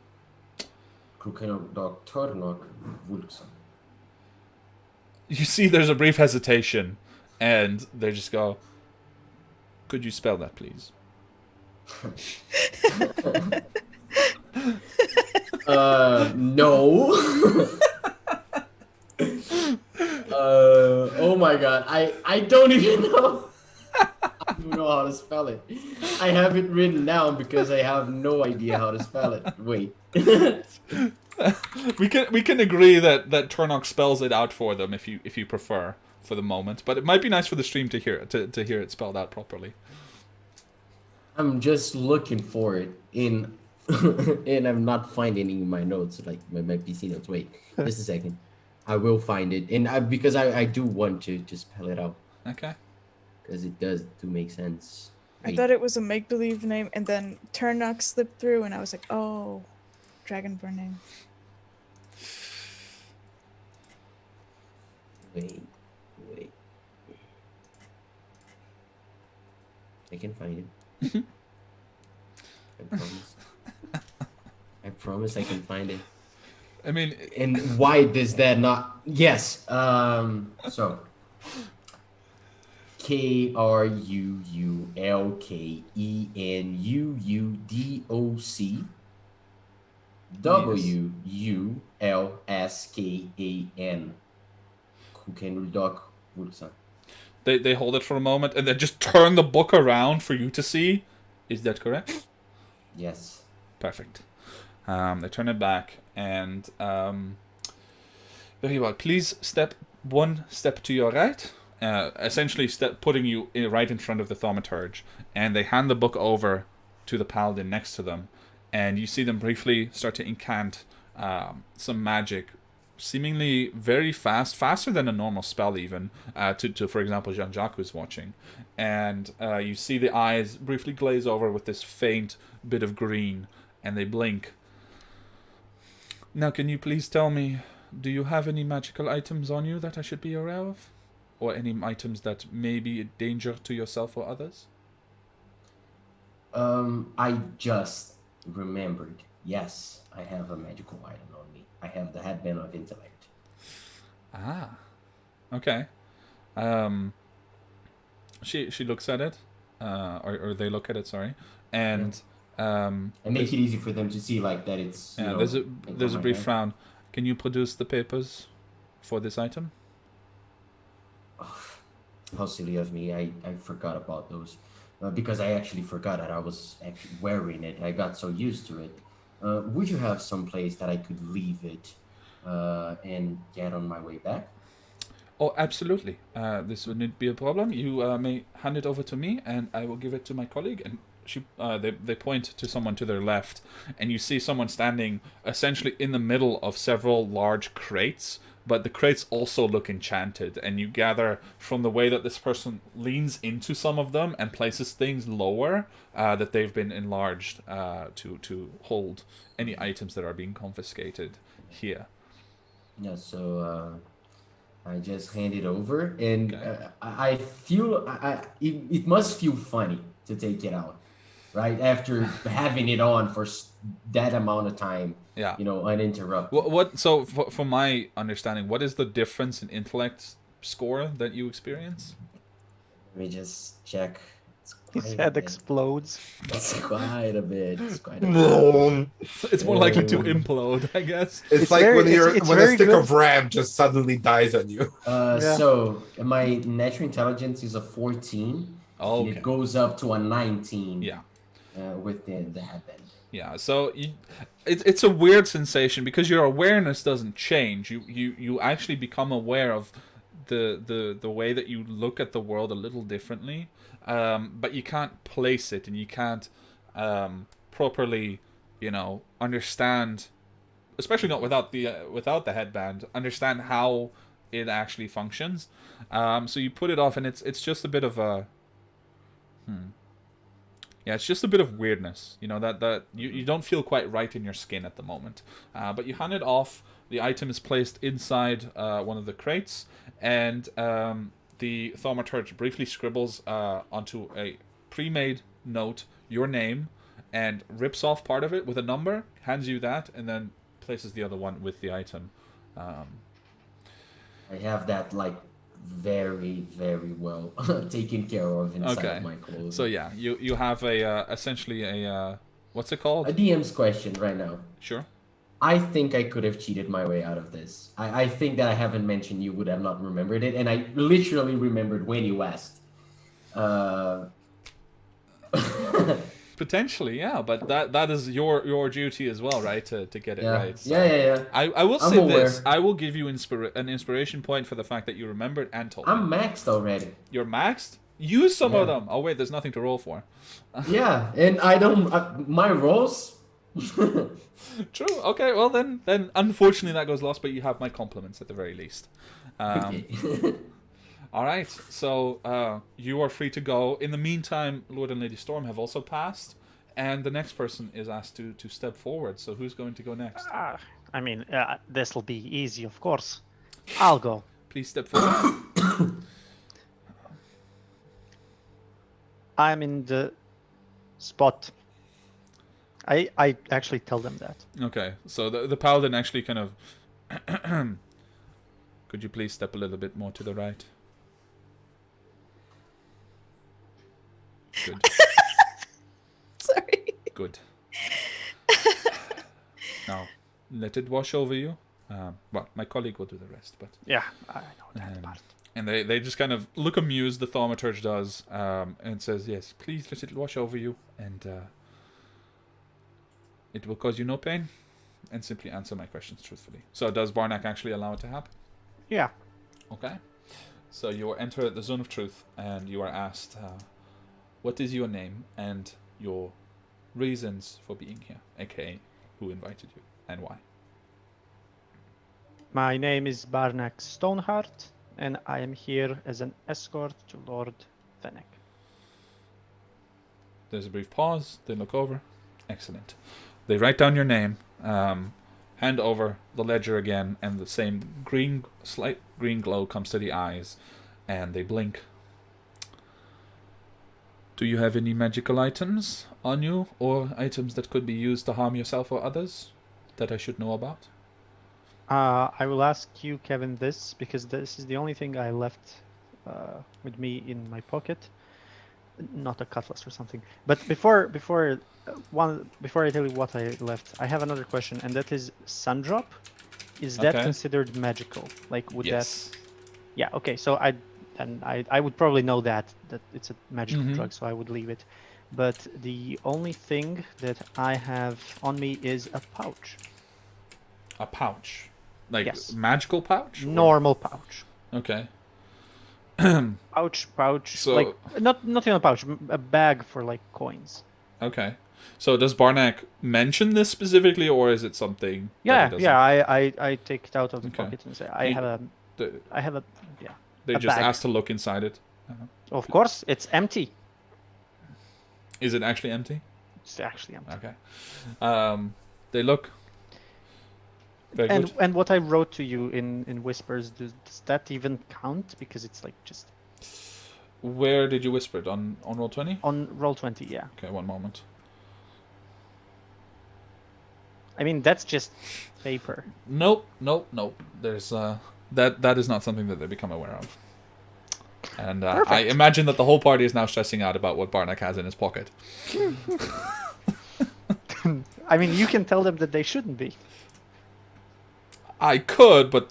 Kukenundok Tornok Wulksan. You see there's a brief hesitation, and they just go, "Could you spell that, please?" No. Oh my god, I don't even know. I don't know how to spell it. I have it written down because I have no idea how to spell it. Wait. We can agree that Turnock spells it out for them if you prefer for the moment, but it might be nice for the stream to hear it to hear it spelled out properly. I'm just looking for it in and I'm not finding it in my notes, like my PC notes. Wait, just a second. I will find it, and because I do want to spell it out. Okay. Because it does make sense. I thought it was a make-believe name, and then Turnock slipped through, and I was like, oh, Dragonborn name. Wait. I can find it. I promise. I promise I can find it. I mean, And why does that not? Yes. So KRUULKENUUDOC WULSKAN. Kukenuldak Wulsan. they hold it for a moment and then just turn the book around for you to see. Is that correct? Yes. Perfect. They turn it back and very well. Please step one step to your right. Essentially putting you right in front of the thaumaturge, and they hand the book over to the paladin next to them, and you see them briefly start to incant some magic, seemingly very faster than a normal spell even, to for example Jean-Jacques who's watching, and you see the eyes briefly glaze over with this faint bit of green, and they blink. Now can you please tell me, do you have any magical items on you that I should be aware of? Or any items that may be a danger to yourself or others? I just remembered. Yes, I have a magical item on me. I have the headband of intellect. Ah, okay. She looks at it, or they look at it. Sorry, and And make it easy for them to see, like that. It's yeah. There's a brief frown. Can you produce the papers for this item? How silly of me. I forgot about those. Because I actually forgot that I was actually wearing it. I got so used to it. Would you have some place that I could leave it and get on my way back? Oh, absolutely. This wouldn't be a problem. You may hand it over to me, and I will give it to my colleague. And they point to someone to their left, and you see someone standing essentially in the middle of several large crates. But the crates also look enchanted, and you gather from the way that this person leans into some of them and places things lower that they've been enlarged to hold any items that are being confiscated here. Yeah, so I just hand it over, and Okay. I feel it must feel funny to take it out, right? After having it on for that amount of time. Yeah. Uninterrupted. So from my understanding, what is the difference in intellect score that you experience? Let me just check. His head explodes. It's quite a bit. It's quite a bit. It's more likely to implode, I guess. It's like very- when you're it's when a very stick good. of RAM just suddenly dies on you. Yeah. So my natural intelligence is a 14. Oh, And okay. it goes up to a 19. Yeah. With the headband. Yeah, so it's a weird sensation because your awareness doesn't change. You actually become aware of the way that you look at the world a little differently, but you can't place it and you can't properly, understand, especially not without the headband, understand how it actually functions. So you put it off, and it's just a bit of a. Yeah, it's just a bit of weirdness, that you don't feel quite right in your skin at the moment. But you hand it off. The item is placed inside one of the crates, and the thaumaturge briefly scribbles onto a pre-made note your name, and rips off part of it with a number, hands you that, and then places the other one with the item. I have that very, very well taken care of inside of my clothes. So yeah, you have essentially a what's it called? A DM's question right now. Sure. I think I could have cheated my way out of this. I think that I haven't mentioned you would have not remembered it, and I literally remembered when you asked. Potentially, yeah, but that is your duty as well, right? To get it right. So Yeah. I will I'm say aware. this. I will give you an inspiration point for the fact that you remembered and told me. I'm maxed already. You're maxed? Use some of Yeah. them. Oh wait, there's nothing to roll for. Yeah, and I don't. My rolls. True. Okay, well then unfortunately that goes lost, but you have my compliments at the very least. All right, so you are free to go. In the meantime, Lord and Lady Storm have also passed, and the next person is asked to step forward. So who's going to go next? This will be easy, of course. I'll go. Please step forward. I'm in the spot. I actually tell them that. Okay, so the paladin actually kind of... Could you please step a little bit more to the right? Good. Sorry. Good. Now, let it wash over you. Well, my colleague will do the rest, but... Yeah, I know that part. And they just kind of look amused, the thaumaturge does, and says, yes, please let it wash over you, and it will cause you no pain, and simply answer my questions truthfully. So does Barnack actually allow it to happen? Yeah. Okay. So you enter the zone of truth, and you are asked, what is your name and your reasons for being here, aka who invited you, and why? My name is Barnack Stoneheart, and I am here as an escort to Lord Fennec. There's a brief pause, they look over. Excellent. They write down your name, hand over the ledger again, and the same slight green glow comes to the eyes, and they blink. Do you have any magical items on you, or items that could be used to harm yourself or others that I should know about? I will ask you, Kevin, this because this is the only thing I left with me in my pocket. Not a cutlass or something. But before I tell you what I left, I have another question, and that is Sundrop. Is that Okay. considered magical? Like, would Yes. that? Yeah. Okay. So I would probably know that it's a magical Mhm. drug, so I would leave it. But the only thing that I have on me is a pouch. A pouch. Like, Yes. magical pouch? Or- Normal pouch. Okay. Pouch. So- Like not even a pouch, a bag for like coins. Okay. So does Barnack mention this specifically, or is it something that Yeah, he doesn't? yeah. I take it out of the Okay. pocket and say You- I have a They a just bag. asked to look inside it. Of course, it's empty. Is it actually empty? It's actually empty. Okay. They look. Very good. And what I wrote to you in whispers, does that even count? Because it's like just Where did you whisper it? On Roll20? on Roll20, yeah. Okay, one moment. I mean, that's just paper. Nope. There's that is not something that they become aware of. And I Perfect. imagine that the whole party is now stressing out about what Barnack has in his pocket. I mean, you can tell them that they shouldn't be. I could, but,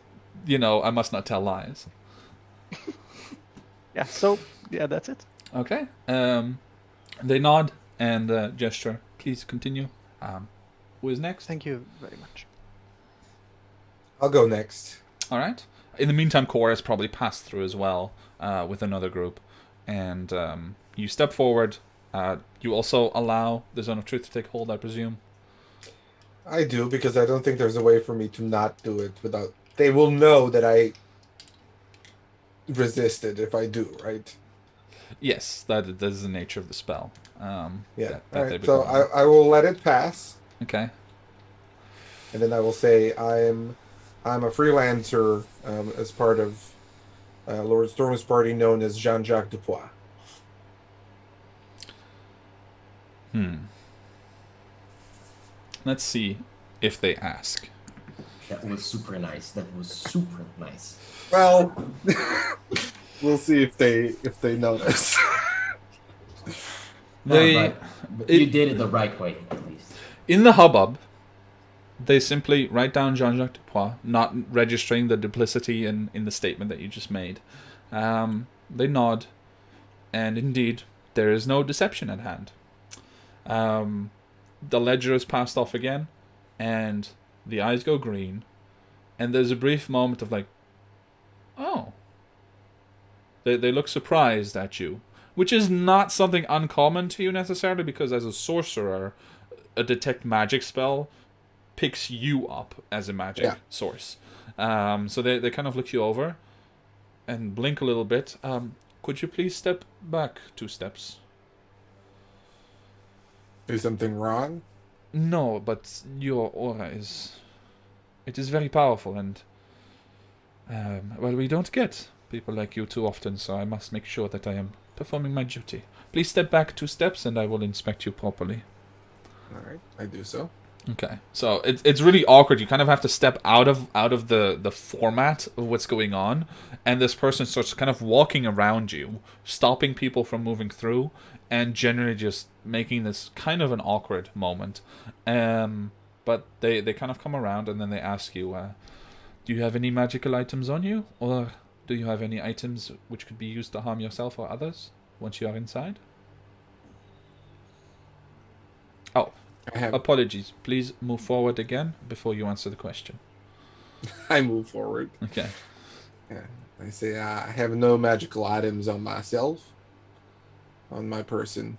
I must not tell lies. Yeah, so, yeah, that's it. Okay. They nod and gesture. Please continue. Who is next? Thank you very much. I'll go next. All right. In the meantime, Cora has probably passed through as well with another group. And you step forward. You also allow the Zone of Truth to take hold, I presume. I do, because I don't think there's a way for me to not do it without... They will know that I resisted if I do, right? Yes, that is the nature of the spell. Yeah. that All they right. So become- I will let it pass, Okay. and then I will say I'm a freelancer as part of Lord Storm's party, known as Jean-Jacques Dupois. Let's see if they ask. That was super nice. That was super nice. Well, we'll see if they notice. No, They, but it- you did it the right way, at least. in the hubbub, they simply write down Jean-Jacques Dupois, not registering the duplicity in the statement that you just made. They nod, and indeed, there is no deception at hand. The ledger is passed off again, and the eyes go green, and there's a brief moment of like, oh. They look surprised at you, which is not something uncommon to you necessarily, because as a sorcerer, a detect magic spell picks you up as a magic source. So they kind of look you over and blink a little bit. Could you please step back 2 steps? Is something wrong? No, but your aura is... It is very powerful, and... well, we don't get people like you too often, so I must make sure that I am performing my duty. Please step back 2 steps, and I will inspect you properly. All right, I do so. Okay, so it's really awkward. You kind of have to step out of the format of what's going on, and this person starts kind of walking around you, stopping people from moving through, and generally just making this kind of an awkward moment. But they kind of come around, and then they ask you, do you have any magical items on you, or do you have any items which could be used to harm yourself or others once you are inside? Oh. I have. Apologies. Please move forward again before you answer the question. I move forward. Okay. Yeah. I say I have no magical items on myself, on my person,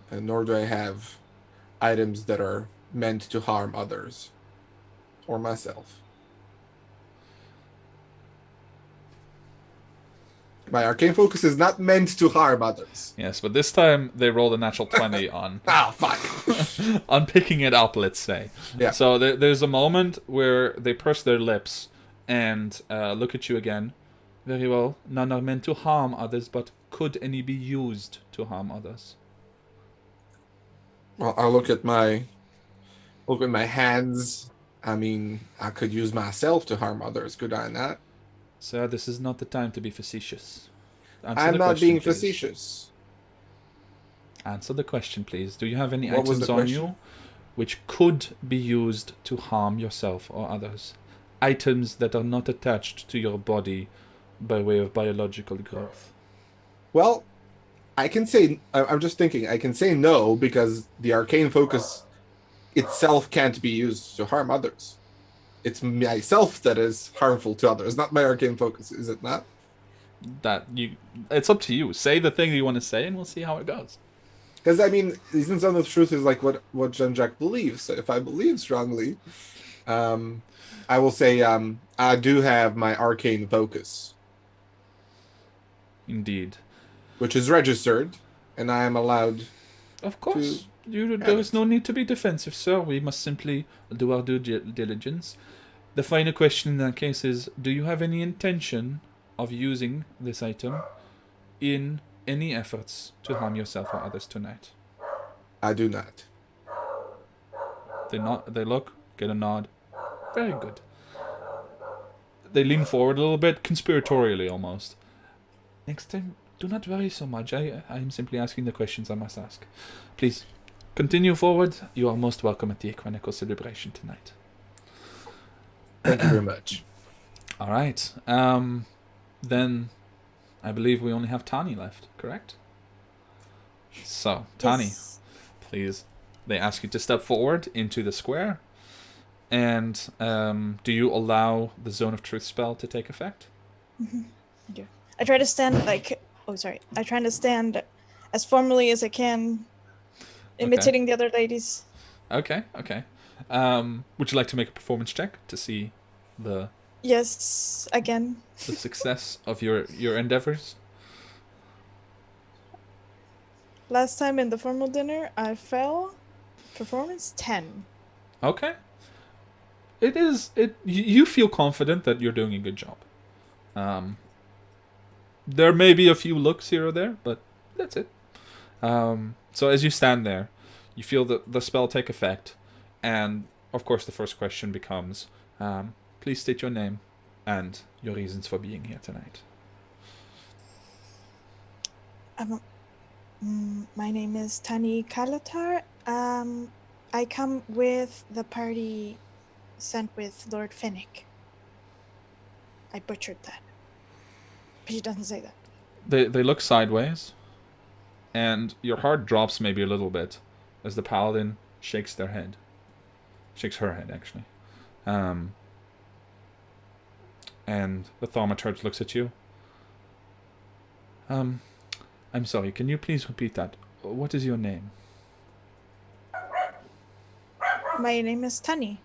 and nor do I have items that are meant to harm others or myself. My arcane focus is not meant to harm others. Yes, but this time they rolled a natural 20 on Ah, fuck. on picking it up, let's say. Yeah. So there's a moment where they purse their lips and look at you again. Very well. None are meant to harm others, but could any be used to harm others? Well, I'll look at my hands. I mean, I could use myself to harm others, could I not? Sir, this is not the time to be facetious. Answer I'm the not question, being please. facetious. Answer the question, please. Do you have any What was items the on question? you which could be used to harm yourself or others? Items that are not attached to your body by way of biological growth. Well, I can say, I'm just thinking, I can say no because the arcane focus itself can't be used to harm others. It's myself that is harmful to others, not my arcane focus, is it not? It's up to you. Say the thing you want to say, and we'll see how it goes. Because, I mean, isn't some of the truth is like what Jean-Jacques believes. So if I believe strongly, I will say I do have my arcane focus, Indeed. which is registered, and I am allowed. Of course. There is no need to be defensive, sir. We must simply do our due diligence. The final question in that case is, do you have any intention of using this item in any efforts to harm yourself or others tonight? I do not. They look, get a nod. Very good. They lean forward a little bit, conspiratorially almost. Next time, Do not worry so much. I am simply asking the questions I must ask. Please, continue forward. You are most welcome at the Equinical celebration tonight. Thank you very much. All right. Then I believe we only have Tani left, correct? So, Tani, Yes. please. They ask you to step forward into the square. And do you allow the Zone of Truth spell to take effect? I do. I try to stand like. Oh, sorry. I try to stand as formally as I can, imitating the other ladies. Okay. Would you like to make a performance check to see the Yes, again. success of your endeavors? Last time in the formal dinner, I fell. Performance 10. Okay. You feel confident that you're doing a good job. There may be a few looks here or there, but that's it. So as you stand there, you feel the spell take effect, and of course the first question becomes, please state your name and your reasons for being here tonight. My name is Tani Kalatar. I come with the party sent with Lord Finnick. I butchered that. But she doesn't say that. They look sideways, and your heart drops maybe a little bit as the paladin shakes her head, actually. And the thaumaturge looks at you. I'm sorry, can you please repeat that? What is your name? My name is Tani.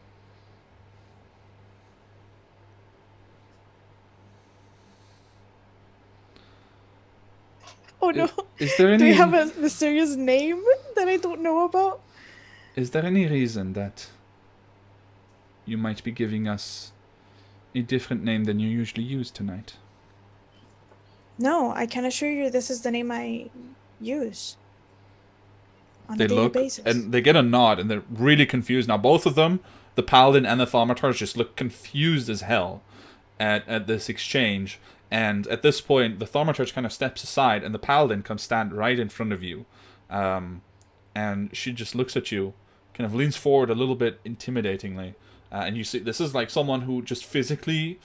Oh no. Is there any Do we have a mysterious name that I don't know about? Is there any reason that you might be giving us a different name than you usually use tonight? No, I can assure you this is the name I use on They a daily look, basis. and they get a nod, and they're really confused. Now, both of them, the paladin and the thaumaturge, just look confused as hell at this exchange. And at this point, the thaumaturge kind of steps aside, and the paladin comes stand right in front of you. And she just looks at you, kind of leans forward a little bit intimidatingly. And you see, this is like someone who just physically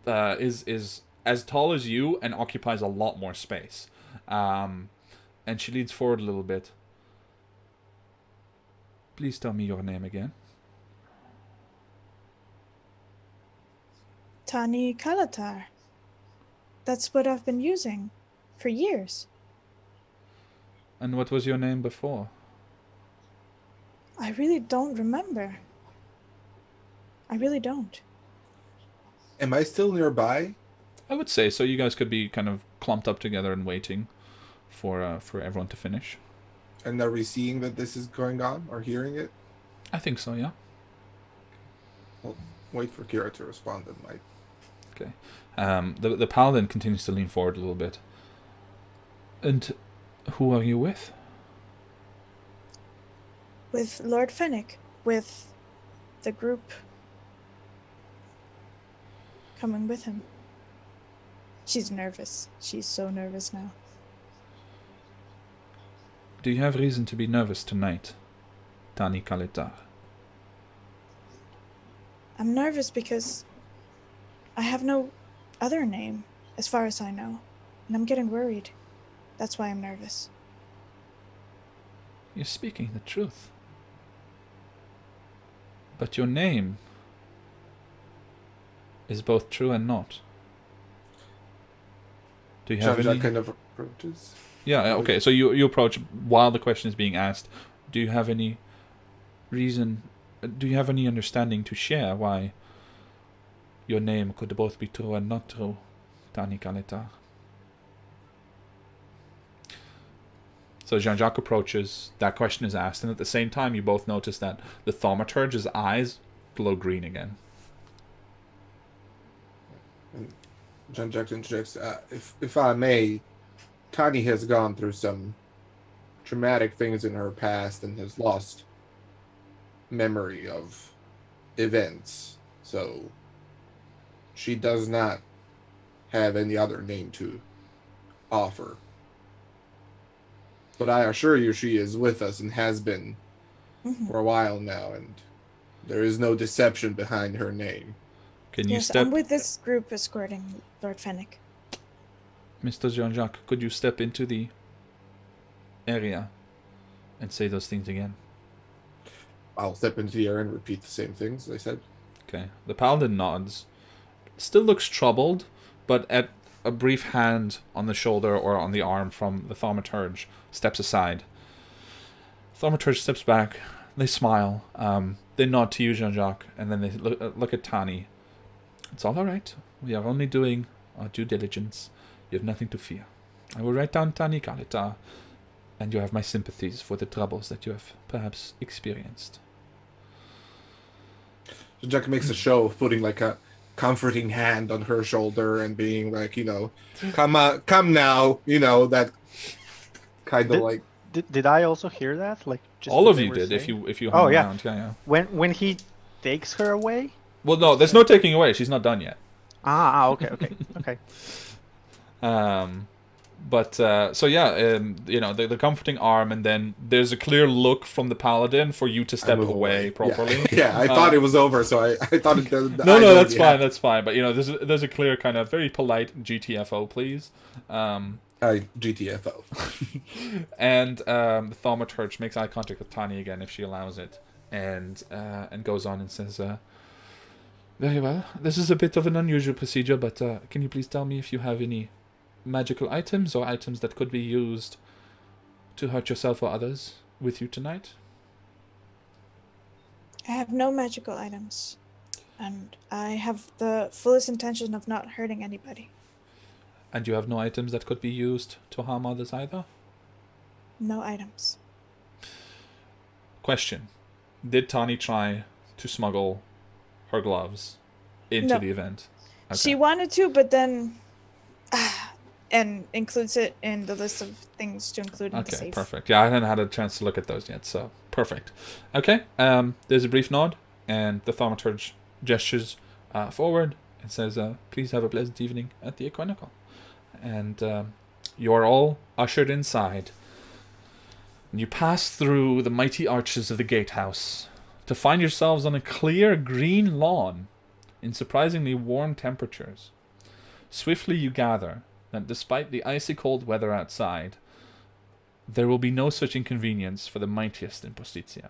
is as tall as you and occupies a lot more space. And she leans forward a little bit. Please tell me your name again. Tani Kalatar. That's what I've been using for years. And what was your name before? I really don't remember. I really don't. Am I still nearby? I would say so. You guys could be kind of clumped up together and waiting for everyone to finish. And are we seeing that this is going on or hearing it? I think so, yeah. Well, wait for Kira to respond then, Mike. Okay. The paladin continues to lean forward a little bit. And who are you with? With Lord Finnick. With the group coming with him. She's nervous. She's so nervous now. Do you have reason to be nervous tonight, Tani Kaletar? I'm nervous because I have no other name, as far as I know. And I'm getting worried. That's why I'm nervous. You're speaking the truth. But your name is both true and not. Do you have Jean-Jacques any... kind of approaches. Yeah, okay, so you approach while the question is being asked. Do you have any reason... Do you have any understanding to share why your name could both be true and not true, Tani Kaletar? So Jean-Jacques approaches, that question is asked, and at the same time you both notice that the thaumaturge's eyes glow green again. And Jean-Jacques interjects, if I may, Tani has gone through some traumatic things in her past and has lost memory of events. So she does not have any other name to offer. But I assure you, she is with us and has been Mhm. for a while now, and there is no deception behind her name. Can you Yes, step, I'm with this group escorting Lord Fennec. Mr. Jean-Jacques, could you step into the area and say those things again? I'll step into the air and repeat the same things I said. Okay. The paladin nods. Still looks troubled, but at a brief hand on the shoulder or on the arm from the thaumaturge steps aside. Thaumaturge steps back. They smile. They nod to you, Jean-Jacques, and then they look at Tani. It's all right. We are only doing our due diligence. You have nothing to fear. I will write down Tani Kalita, and you have my sympathies for the troubles that you have perhaps experienced. So Jack makes a show of putting like a comforting hand on her shoulder and being like, come now, that kind of like. Did I also hear that? Like just All what of they you were did, if saying? you Oh, hung yeah. around. Yeah. When he takes her away. Well, no, there's no taking away. She's not done yet. Okay. Okay. The comforting arm, and then there's a clear look from the paladin for you to step move away properly. Yeah, I thought it was over, so I thought it. No, that's fine. That's fine. But there's a clear kind of very polite GTFO, please. GTFO. And the thaumaturge makes eye contact with Tani again, if she allows it, and goes on and says, "Very well. This is a bit of an unusual procedure, but can you please tell me if you have any magical items or items that could be used to hurt yourself or others with you tonight?" I have no magical items, and I have the fullest intention of not hurting anybody. And you have no items that could be used to harm others either? No items. Question. Did Tani try to smuggle her gloves into No. the event? Okay. She wanted to, but then... and includes it in the list of things to include in the Okay, safe. perfect. Yeah, I hadn't had a chance to look at those yet, so perfect. Okay, there's a brief nod, and the thaumaturge gestures forward and says, "Please have a pleasant evening at the Equinical." And you are all ushered inside. And you pass through the mighty arches of the gatehouse to find yourselves on a clear green lawn in surprisingly warm temperatures. Swiftly you gather that despite the icy cold weather outside, there will be no such inconvenience for the mightiest in Postitia.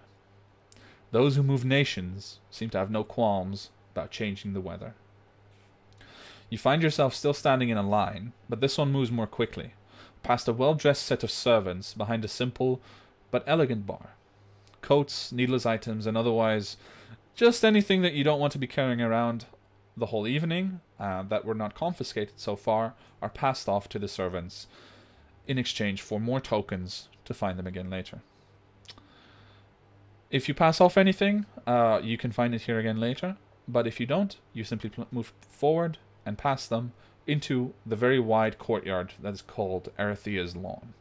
Those who move nations seem to have no qualms about changing the weather. You find yourself still standing in a line, but this one moves more quickly, past a well-dressed set of servants behind a simple but elegant bar. Coats, needless items, and otherwise just anything that you don't want to be carrying around the whole evening that were not confiscated so far are passed off to the servants in exchange for more tokens to find them again later. If you pass off anything, you can find it here again later, but if you don't, you simply move forward and pass them into the very wide courtyard that is called Erethea's Lawn.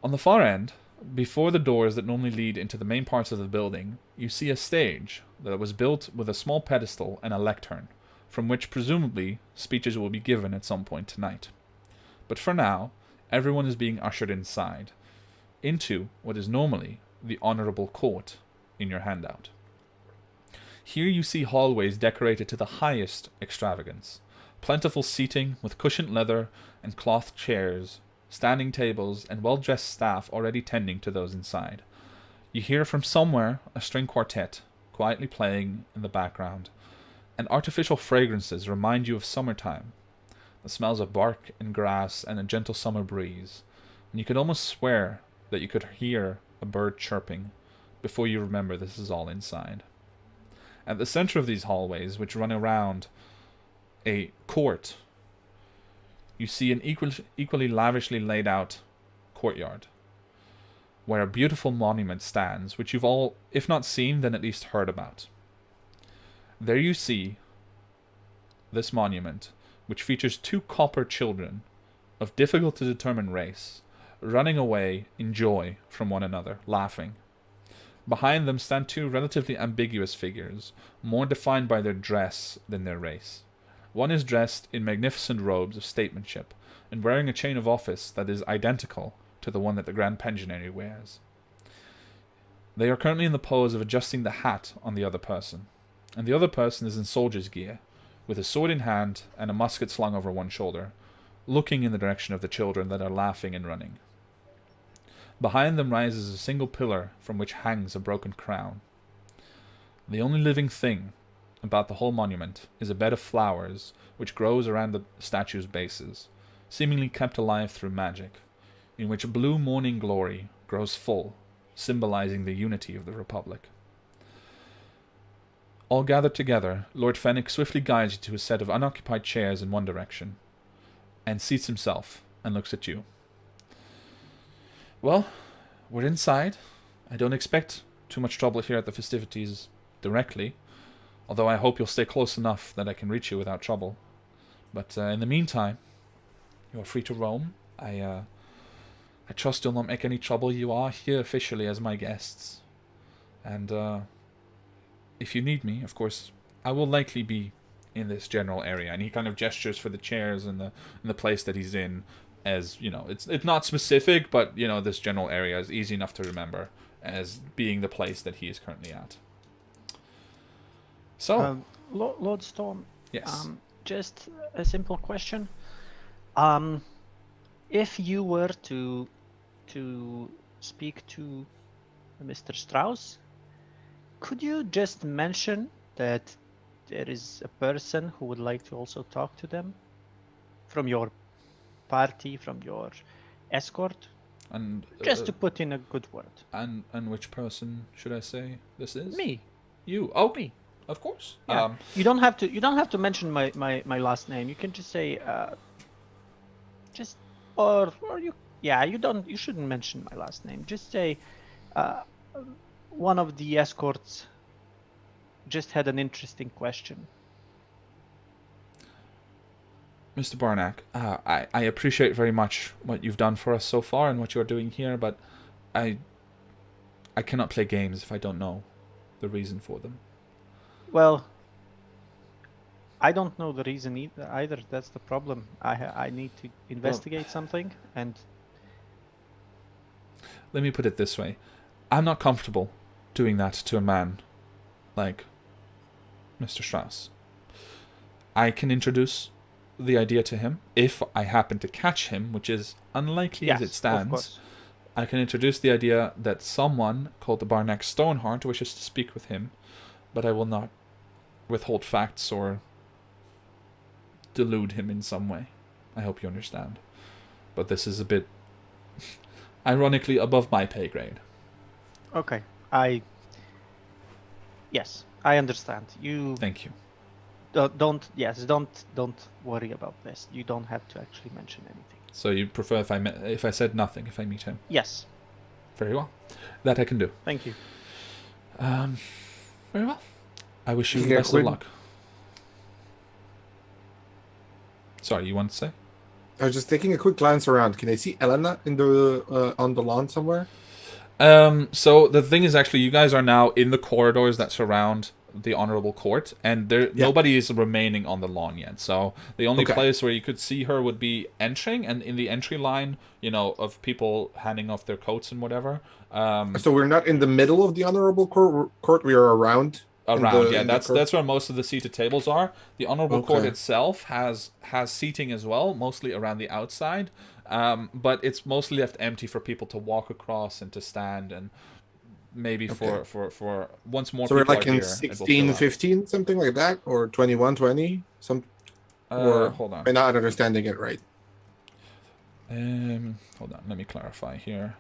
On the far end, before the doors that normally lead into the main parts of the building, you see a stage that was built with a small pedestal and a lectern, from which presumably speeches will be given at some point tonight. But for now, everyone is being ushered inside, into what is normally the honorable court in your handout. Here you see hallways decorated to the highest extravagance, plentiful seating with cushioned leather and cloth chairs, standing tables, and well-dressed staff already tending to those inside. You hear from somewhere a string quartet quietly playing in the background, and artificial fragrances remind you of summertime, the smells of bark and grass and a gentle summer breeze, and you could almost swear that you could hear a bird chirping before you remember this is all inside. At the center of these hallways, which run around a court, you see an equally lavishly laid out courtyard, where a beautiful monument stands, which you've all, if not seen, then at least heard about. There you see this monument, which features two copper children of difficult to determine race, running away in joy from one another, laughing. Behind them stand two relatively ambiguous figures, more defined by their dress than their race. One is dressed in magnificent robes of statesmanship, and wearing a chain of office that is identical to to the one that the Grand Pensionary wears. They are currently in the pose of adjusting the hat on the other person, and the other person is in soldier's gear, with a sword in hand and a musket slung over one shoulder, looking in the direction of the children that are laughing and running. Behind them rises a single pillar from which hangs a broken crown. The only living thing about the whole monument is a bed of flowers which grows around the statue's bases, seemingly kept alive through magic, in which blue morning glory grows full, symbolizing the unity of the Republic. All gathered together, Lord Fennec swiftly guides you to a set of unoccupied chairs in one direction, and seats himself and looks at you. Well, we're inside. I don't expect too much trouble here at the festivities directly, although I hope you'll stay close enough that I can reach you without trouble. But in the meantime, you are free to roam. I trust you'll not make any trouble. You are here officially as my guests. And if you need me, of course, I will likely be in this general area. And he kind of gestures for the chairs and the place that he's in, as, you know, it's not specific, but, you know, this general area is easy enough to remember as being the place that he is currently at. So, Lord Storm. yes. Just a simple question. If you were to speak to Mr. Strauss, could you just mention that there is a person who would like to also talk to them from your party, from your escort, And just to put in a good word? and which person should I say this is? Me. You. Oh, Me. of course. Yeah. You don't have to mention my last name. You can just say or you shouldn't mention my last name. Just say one of the escorts just had an interesting question. Mr. Barnack, I appreciate very much what you've done for us so far and what you're doing here, but I cannot play games if I don't know the reason for them. Well, I don't know the reason either. That's the problem. I need to investigate something, and Let me put it this way. I'm not comfortable doing that to a man like Mr. Strauss. I can introduce the idea to him if I happen to catch him, which is unlikely as it Of stands. course. I can introduce the idea that someone called the Barnack Stoneheart wishes to speak with him, but I will not withhold facts or delude him in some way. I hope you understand. But this is a bit, ironically, above my pay grade. Okay. Yes, I understand. You Thank you. don't worry about this. You don't have to actually mention anything. So you prefer if I said nothing if I meet him? Yes. Very well. That I can do. Thank you. Very well. I wish you the Yeah, best of quick- luck. Sorry, you want to say? I was just taking a quick glance around. Can I see Elena in the on the lawn somewhere? So the thing is, actually, you guys are now in the corridors that surround the honorable court, and nobody is remaining on the lawn yet. So the only Okay. place where you could see her would be entering, and in the entry line, you know, of people handing off their coats and whatever. So we're not in the middle of the honorable court. We are around. That's where most of the seated tables are. The honorable court Okay. itself has seating as well, mostly around the outside, but it's mostly left empty for people to walk across and to stand, and maybe for once more So we're people like are in here, it will 16, fill up. 15, something like that, or 21, 20. Or Hold on. am I not understanding it right? Hold on, let me clarify here.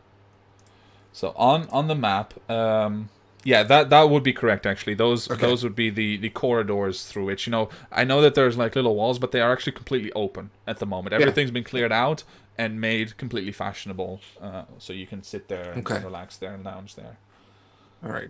So on the map, yeah, that would be correct actually. Those would be the corridors through which, you know, I know that there's like little walls, but they are actually completely open at the moment. Everything's been cleared out and made completely fashionable, so you can sit there and relax there and lounge there. All right.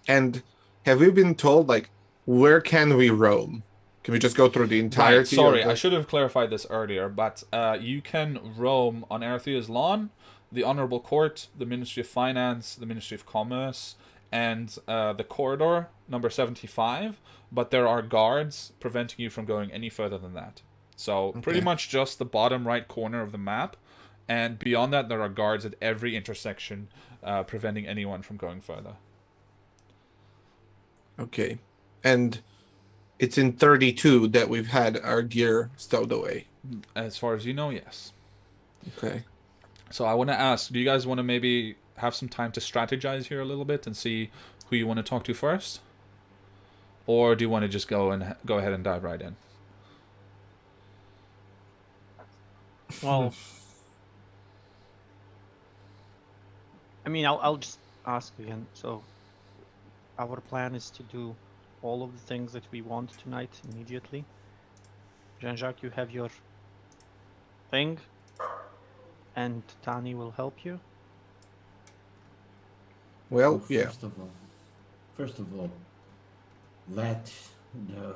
And have we been told, like, where can we roam? Can we just go through the entirety? Right, sorry, of the... I should have clarified this earlier, but you can roam on Erethea's lawn, the Honorable Court, the Ministry of Finance, the Ministry of Commerce, and the corridor, number 75, but there are guards preventing you from going any further than that. So pretty much just the bottom right corner of the map And beyond that, there are guards at every intersection, preventing anyone from going further. Okay. And it's in 32 that we've had our gear stowed away. As far as you know, yes. Okay. So I want to ask, do you guys want to maybe have some time to strategize here a little bit and see who you want to talk to first? Or do you want to just go ahead and dive right in? Well, I mean, I'll just ask again. So, our plan is to do all of the things that we want tonight immediately. Jean-Jacques, you have your thing, and Tani will help you. Well, yeah. First of all, let the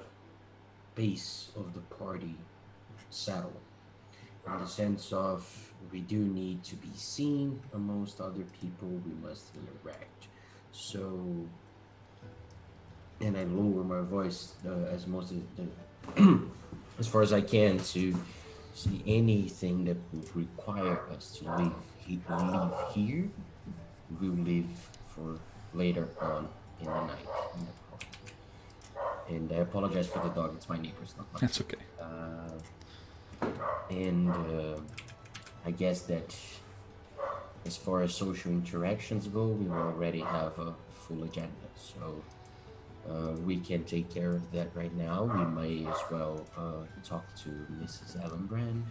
base of the party settle. In the sense of, we do need to be seen amongst other people, we must interact. So, and I lower my voice as far as I can to see anything that would require us to leave here. We'll leave for later on in the night. And I apologize for the dog. It's my neighbor's, not mine. That's okay. And I guess that as far as social interactions go, we already have a full agenda. So we can take care of that right now. We may as well talk to Mrs. Ellenbrand,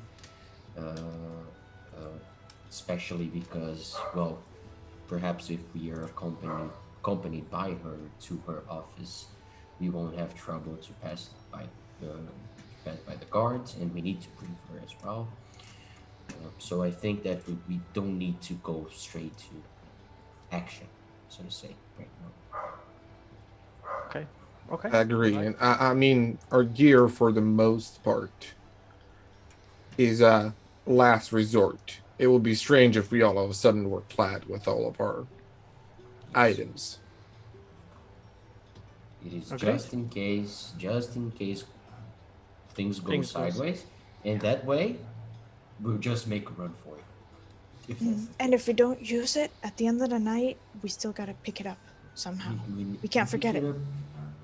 especially because, well, perhaps if we are accompanied by her to her office, we won't have trouble to pass by the guards, and we need to brief her as well. So I think that we don't need to go straight to action, so to say, right now. Okay. I agree. Right. And I mean, our gear for the most part is a last resort. It would be strange if we all of a sudden were clad with all of our items. It is Okay. just in case things go Things goes- sideways, and that way we'll just make a run for it. If that's And if we don't use it at the end of the night, we still gotta pick it up somehow. We can't forget it.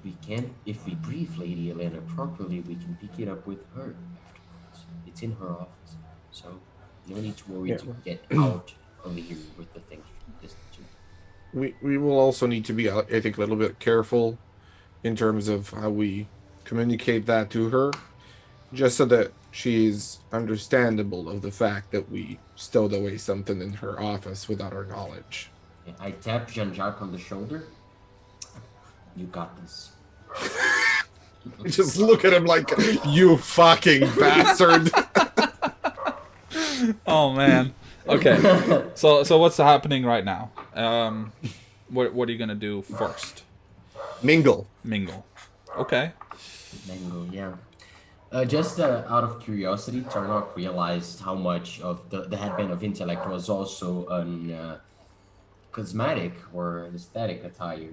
We can, if we brief Lady Elena properly, we can pick it up with her afterwards. It's in her office, so no need to worry to get out of here with the things. We will also need to be, I think, a little bit careful in terms of how we communicate that to her, just so that she's understandable of the fact that we stowed away something in her office without her knowledge. I tap Jean-Jacques on the shoulder. You got this. Just look at him like, you fucking bastard. Oh man. Okay. So what's happening right now? What are you gonna do first? Mingle. Mingle. Okay. Mango, yeah. Just out of curiosity, Tarnok realized how much of the headband of intellect was also an cosmetic or aesthetic attire,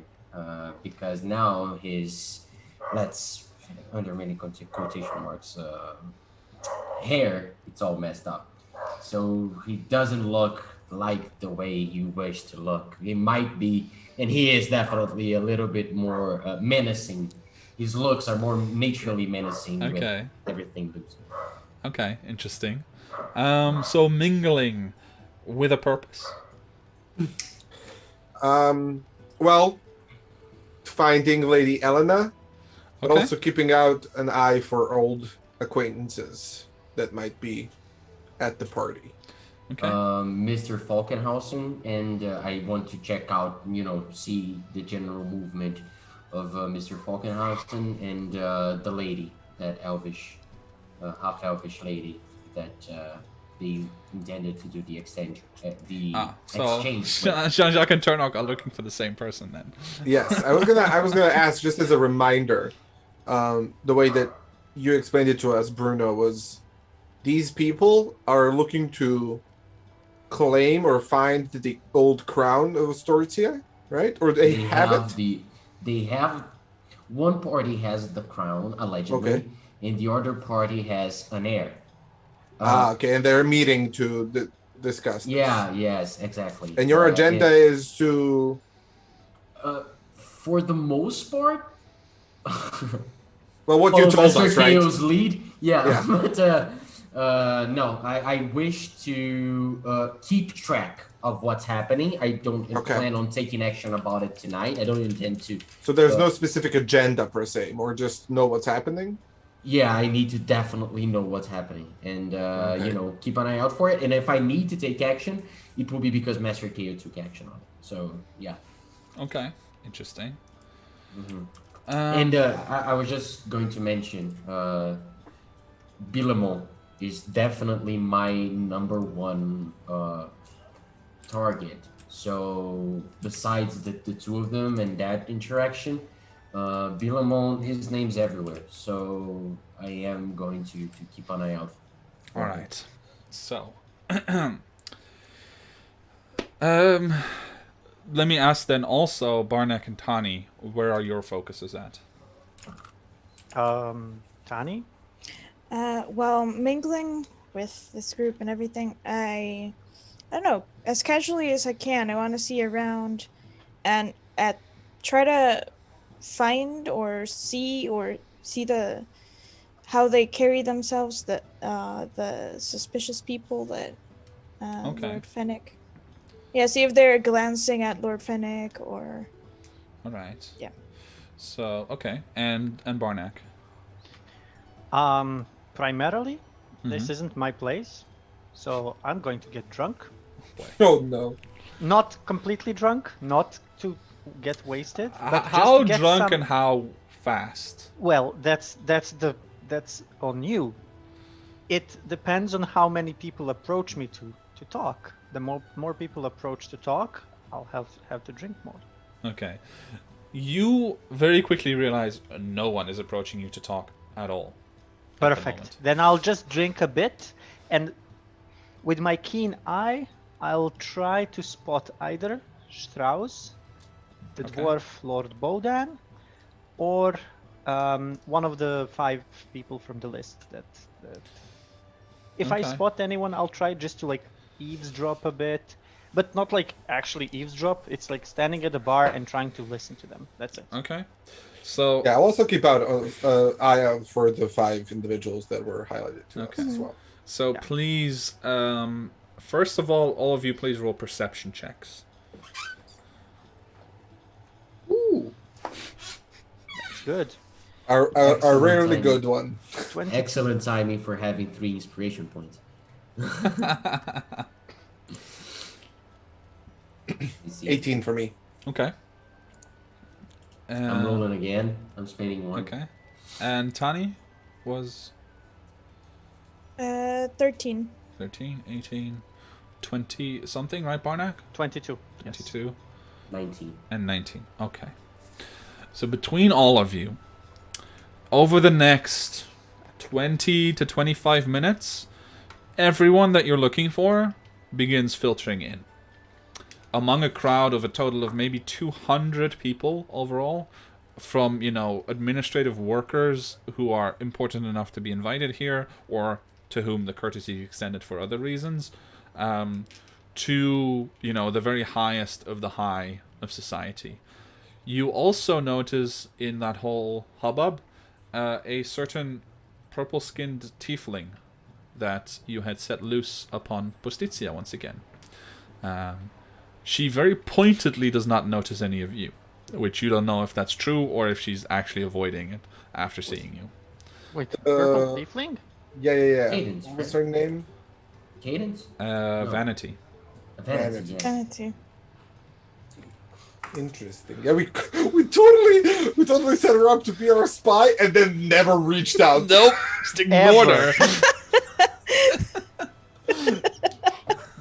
because now his, let's, under many quotation marks, hair, it's all messed up. So he doesn't look like the way you wish to look. He might be, and he is definitely a little bit more menacing. His looks are more naturally menacing Okay. with everything loose. Okay. Interesting. So mingling with a purpose. Well, finding Lady Elena, but Okay. also keeping out an eye for old acquaintances that might be at the party. Okay. Mr. Falkenhausen, and I want to check out, see the general movement of Mr. Falkenhausen and the lady, that elvish, half-elvish lady that they intended to do the exchange. So Exchange. with. Jean-Jacques and Turnock are looking for the same person then. Yes, I was gonna ask, just as a reminder, the way that you explained it to us, Bruno, was these people are looking to claim or find the old crown of Astortia, right? Or they have it? They have, one party has the crown, allegedly, Okay. and the other party has an heir. Okay, and they're meeting to discuss this. Yeah, yes, exactly. And your agenda is to... For the most part, Well, what you told Master us, right? KO's lead. Yeah, Yeah. but no, I wish to keep track of what's happening. I don't Okay. plan on taking action about it tonight. I don't intend to. So there's no specific agenda per se, more just know what's happening? Yeah, I need to definitely know what's happening and, you know, keep an eye out for it. And if I need to take action, it will be because Master KO took action on it. So, yeah. Okay, interesting. And I was just going to mention, Bilemon is definitely my number one target. So besides the two of them and that interaction, Bilemon, his name's everywhere. So I am going to keep an eye out. All right. So, let me ask then also, Barnack and Tani, where are your focuses at? Tani? Well, mingling with this group and everything, I don't know, as casually as I can. I want to see around and try to find or see the how they carry themselves, the suspicious people that Okay. Lord Fennec. Yeah, see if they're glancing at Lord Fennec or... All right. Yeah. So, okay. And Barnack? Primarily, this isn't my place, so I'm going to get drunk. Oh, no. Not completely drunk, not to get wasted. But just How to get drunk some... and how fast? Well, that's on you. It depends on how many people approach me to talk. The more people approach to talk, I'll have to drink more. Okay. You very quickly realize no one is approaching you to talk at all. at the Perfect. moment. Then I'll just drink a bit, and with my keen eye, I'll try to spot either Strauss, the Okay. dwarf Lord Bodan, or one of the 5 people from the list. That if I Okay. spot anyone, I'll try just to like eavesdrop a bit, but not like actually eavesdrop. It's like standing at the bar and trying to listen to them. That's it. Okay. So, Yeah, I'll also keep eye out for the 5 individuals that were highlighted to Okay. us as well. so Yeah. please, first of all of you please roll perception checks. Ooh. Good. A Excellent rarely timing. good one. 20. Excellent timing for having 3 inspiration points. You see, 18 for me. Okay. I'm rolling again. I'm spending 1. Okay. And Tani was 13. 13, 18, 20 something, right, Barnack? 22. Yes. 22 19. and 19. Okay. So between all of you, over the next 20 to 25 minutes, everyone that you're looking for begins filtering in. Among a crowd of a total of maybe 200 people overall, from, administrative workers who are important enough to be invited here, or to whom the courtesy is extended for other reasons, to, the very highest of the high of society. You also notice in that whole hubbub a certain purple-skinned tiefling that you had set loose upon Postizia once again. She very pointedly does not notice any of you, which you don't know if that's true or if she's actually avoiding it after seeing you. Wait, purple tiefling? Yeah. Cadence, What's right? her name? Cadence? Vanity. Vanity, yeah. Sanity. Interesting. Yeah, we totally set her up to be our spy and then never reached out. Nope, just ignored Ever. her.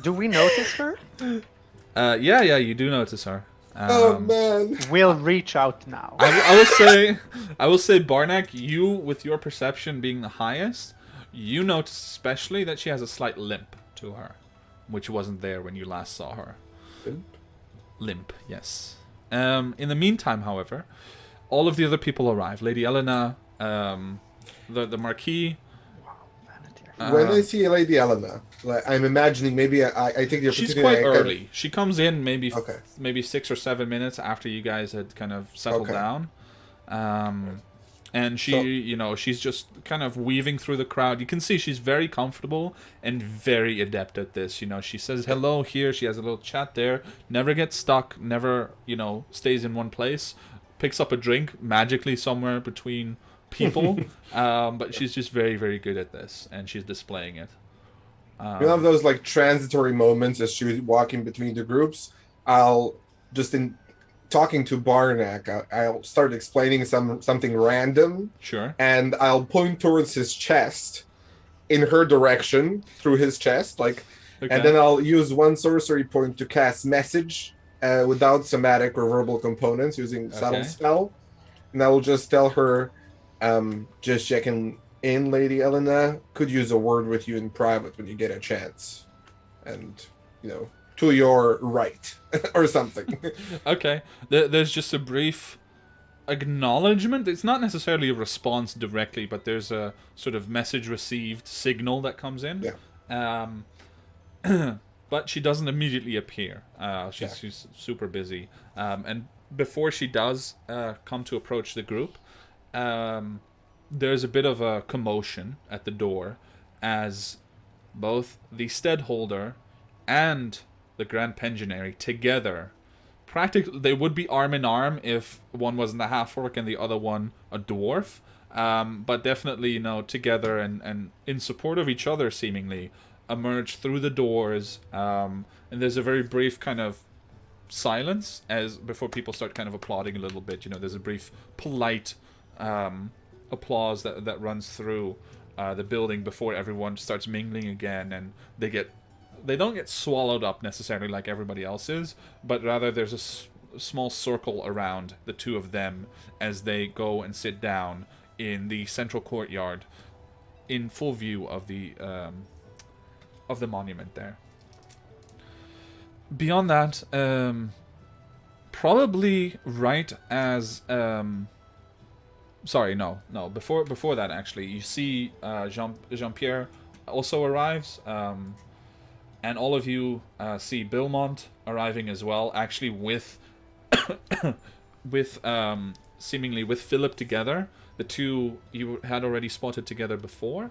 Do we notice her? Yeah, you do notice her. Oh man. We'll reach out now. I will say, Barnack, you with your perception being the highest, you notice especially that she has a slight limp to her, which wasn't there when you last saw her. Limp, yes. In the meantime, however, all of the other people arrive. Lady Elena, the Marquis, Wow, Vanity, I When I see Lady Elena, like, I'm imagining maybe I take the opportunity. She's quite I kind early. She comes in maybe Okay. maybe 6 or 7 minutes after you guys had kind of settled Okay. down. And she, So- you know, she's just kind of weaving through the crowd. You can see she's very comfortable and very adept at this. You know, she says hello here. She has a little chat there. Never gets stuck. Never, you know, stays in one place. Picks up a drink magically somewhere between people. But she's just very, very good at this, and she's displaying it. You have those like transitory moments as she was walking between the groups. I'll just in talking to Barnack, I'll start explaining something random, Sure. and I'll point towards his chest in her direction through his chest, like, Okay. and then I'll use one sorcery point to cast message without somatic or verbal components using subtle Okay. spell, and I will just tell her, just checking in, Lady Elena, could use a word with you in private when you get a chance, and you know, to your right or something. Okay. There's just a brief acknowledgement. It's not necessarily a response directly, but there's a sort of message received signal that comes in. Yeah. But she doesn't immediately appear. She's super busy. And before she does come to approach the group, there's a bit of a commotion at the door as both the steadholder and the Grand Pensionary together, practically they would be arm in arm if one wasn't a half-orc and the other one a dwarf, but definitely, you know, together and in support of each other seemingly emerge through the doors, and there's a very brief kind of silence as before people start kind of applauding a little bit. You know, there's a brief polite applause that runs through the building before everyone starts mingling again, and they don't get swallowed up necessarily like everybody else is, but rather there's a small circle around the two of them as they go and sit down in the central courtyard in full view of the monument there. Beyond that, probably right as sorry, no. Before that, actually, you see Jean-Pierre also arrives, and all of you see Bilmont arriving as well, actually with seemingly with Philip together. The two you had already spotted together before,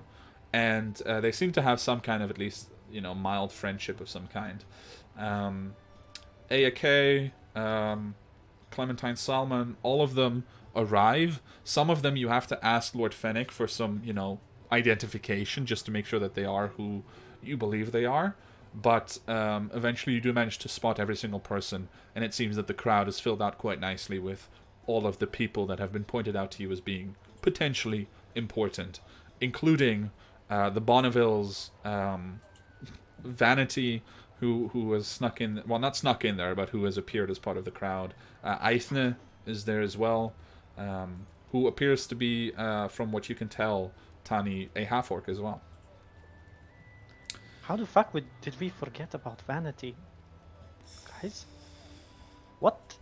and they seem to have some kind of, at least, you know, mild friendship of some kind. Edeah, Clementine Salmon, all of them arrive. Some of them you have to ask Lord Fennec for some, you know, identification just to make sure that they are who you believe they are. But eventually you do manage to spot every single person, and it seems that the crowd is filled out quite nicely with all of the people that have been pointed out to you as being potentially important, including the Bonnevilles, Vanity, who has snuck in, well, not snuck in there, but who has appeared as part of the crowd. Eithne is there as well, who appears to be, from what you can tell, Tani, a half-orc as well. How the fuck did we forget about Vanity? Guys? What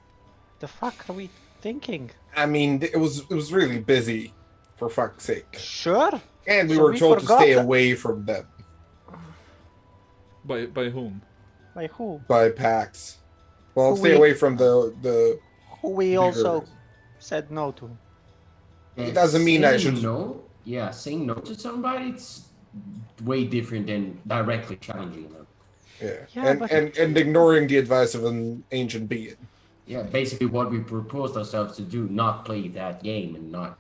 the fuck are we thinking? I mean, it was really busy, for fuck's sake. Sure. And we So were we told to forgot stay that- away from them By whom? By who? by PAX. Well, Who stay we- away from the. Who we bigger- also said no to. It doesn't mean I saying should- no. Yeah, saying no to somebody, it's way different than directly challenging them. Yeah, Yeah, and, but- and ignoring the advice of an ancient being. Yeah, basically what we proposed ourselves to do, not play that game and not.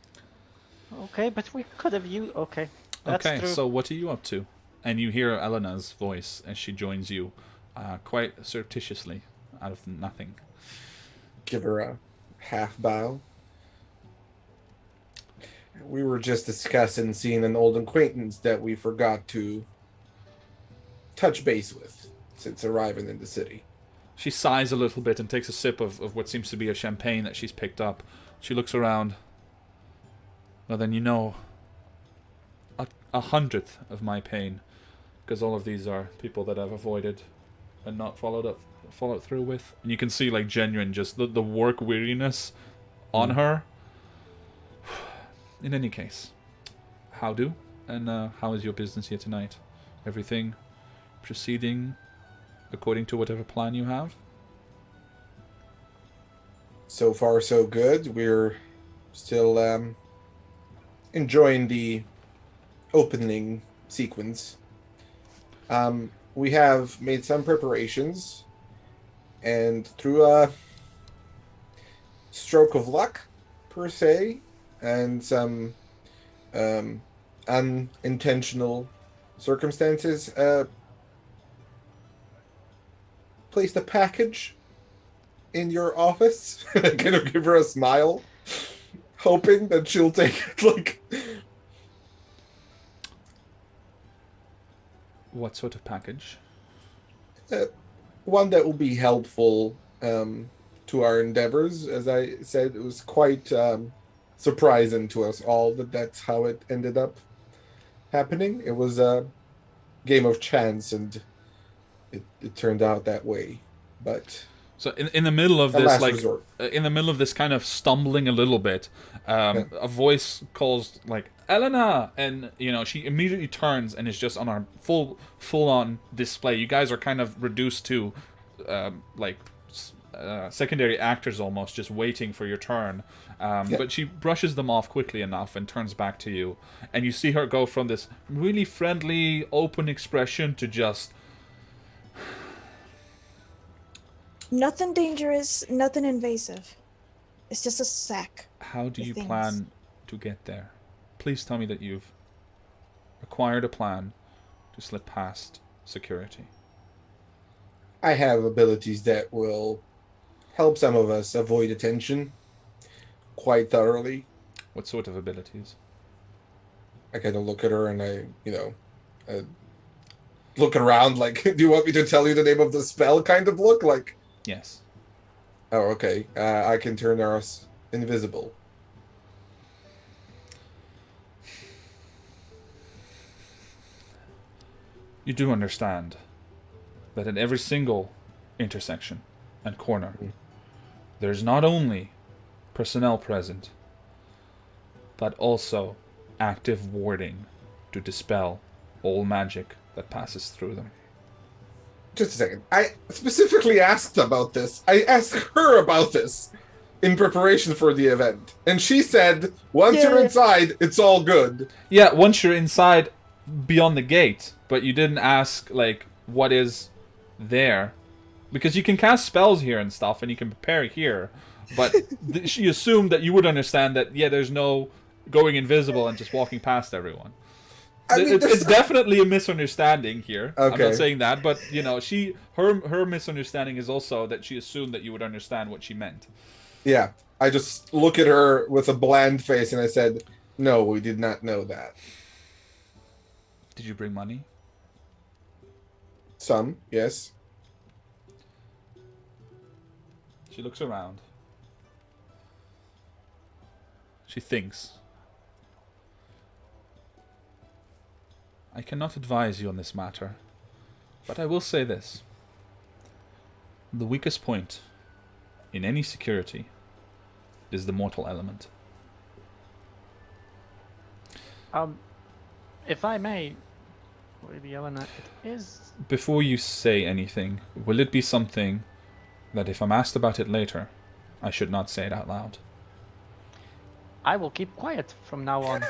Okay, but we could have used. Okay, that's Okay, true. so what are you up to? And you hear Elena's voice as she joins you, quite surreptitiously, out of nothing. Give her a half bow. We were just discussing seeing an old acquaintance that we forgot to touch base with since arriving in the city. She sighs a little bit and takes a sip of what seems to be a champagne that she's picked up. She looks around. Well, then you know, a hundredth of my pain, because all of these are people that I've avoided and not followed through with. And you can see, like, genuine just the work weariness on her. In any case, how do? And how is your business here tonight? Everything proceeding according to whatever plan you have? So far, so good. We're still enjoying the opening sequence. We have made some preparations, and through a stroke of luck, per se, and some unintentional circumstances, placed a package in your office. Kind of give her a smile, hoping that she'll take it. Like, What sort of package? one that will be helpful to our endeavors. As I said, it was quite surprising to us all that that's how it ended up happening. It was a game of chance, and it turned out that way. But So in the middle of a this, last like resort. in the middle of this kind of stumbling a little bit, a voice calls like Elena, and she immediately turns and is just on our full on display. You guys are kind of reduced to secondary actors almost, just waiting for your turn. But she brushes them off quickly enough and turns back to you, and you see her go from this really friendly, open expression to just. Nothing dangerous, nothing invasive. It's just a sack. How do the you things. plan to get there? Please tell me that you've acquired a plan to slip past security. I have abilities that will help some of us avoid attention quite thoroughly. What sort of abilities? I kind of look at her and I look around like, do you want me to tell you the name of the spell kind of look? Like, Yes. oh, okay. I can turn us invisible. You do understand that at every single intersection and corner, there's not only personnel present, but also active warding to dispel all magic that passes through them. Just a second. I specifically asked about this. I asked her about this in preparation for the event. And she said, once you're inside, it's all good. Yeah, once you're inside, beyond the gate, but you didn't ask, like, what is there. Because you can cast spells here and stuff, and you can prepare here. But she assumed that you would understand that, yeah, there's no going invisible and just walking past everyone. I mean, It's definitely a misunderstanding here. I'm Okay. not saying that, but her misunderstanding is also that she assumed that you would understand what she meant. Yeah. I just look at her with a bland face and I said, no, we did not know that. Did you bring money? Some, yes. She looks around. She thinks. I cannot advise you on this matter, but I will say this. The weakest point in any security is the mortal element. If I may, Lady Elena, it is. Before you say anything, will it be something that if I'm asked about it later, I should not say it out loud? I will keep quiet from now on.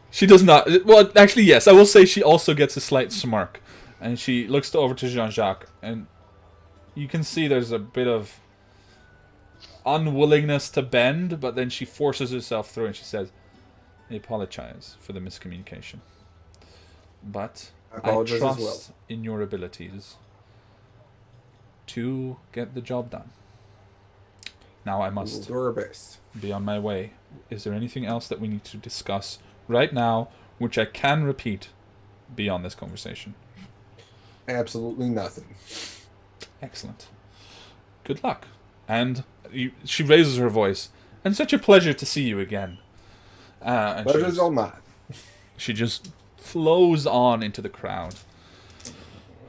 She does not. Well, actually, yes. I will say she also gets a slight smirk. And she looks over to Jean-Jacques. And you can see there's a bit of unwillingness to bend. But then she forces herself through and she says, I apologize for the miscommunication. But I apologize as trust well. in your abilities to get the job done. Now I We'll must do our best. be on my way. Is there anything else that we need to discuss right now, which I can repeat beyond this conversation? Absolutely nothing. Excellent. Good luck. And she raises her voice. And such a pleasure to see you again. And Pleasure's all mine. she just flows on into the crowd.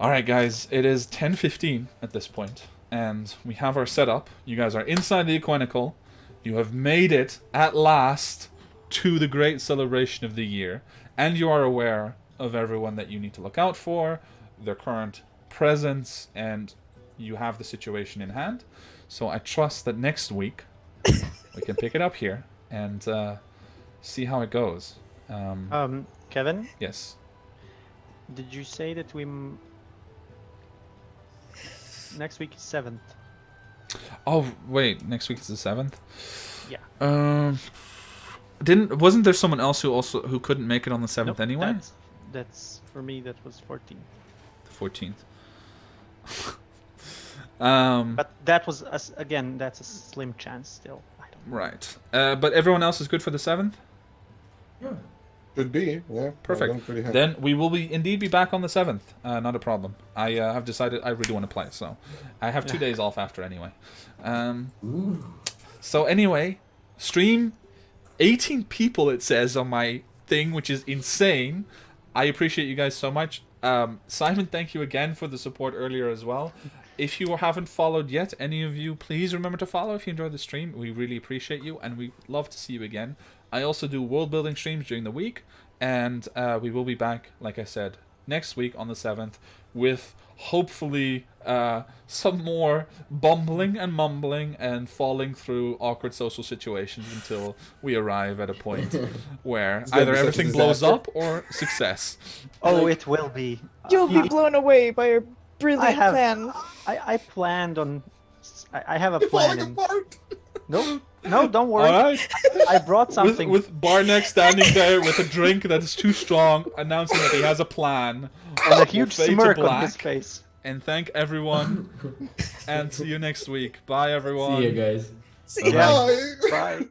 All right, guys. It is 10:15 at this point, and we have our setup. You guys are inside the Equinical. You have made it at last to the great celebration of the year, and you are aware of everyone that you need to look out for, their current presence, and you have the situation in hand. So I trust that next week we can pick it up here and see how it goes. Kevin, Yes. did you say that next week is 7th? Oh wait, next week is the 7th. Yeah. Wasn't there someone else who couldn't make it on the 7th Nope, anyway? That's for me. That was 14th. The 14th. But that was again. That's a slim chance still. I don't know. Right. But everyone else is good for the 7th? Should be, yeah. Perfect. I'm pretty happy. Then we will indeed be back on the 7th. Not a problem. I have decided I really want to play, so I have 2 days off after anyway. So anyway, stream 18 people it says on my thing, which is insane. I appreciate you guys so much. Simon, thank you again for the support earlier as well. If you haven't followed yet, any of you, please remember to follow if you enjoyed the stream. We really appreciate you, and we'd love to see you again. I also do world building streams during the week, and we will be back, like I said, next week on the 7th with hopefully some more bumbling and mumbling and falling through awkward social situations until we arrive at a point where It's gonna either be such a everything blows disaster. up or success. Oh, it will be. You'll be blown away by your brilliant have- plan. I planned on. I have a You're plan. falling apart. No, don't worry. All right. I brought something. With Barnek standing there with a drink that is too strong, announcing that he has a plan. and a huge fade to smirk on black. his face. And thank everyone. And see you next week. Bye, everyone. See you guys. See Yeah. Bye. Bye.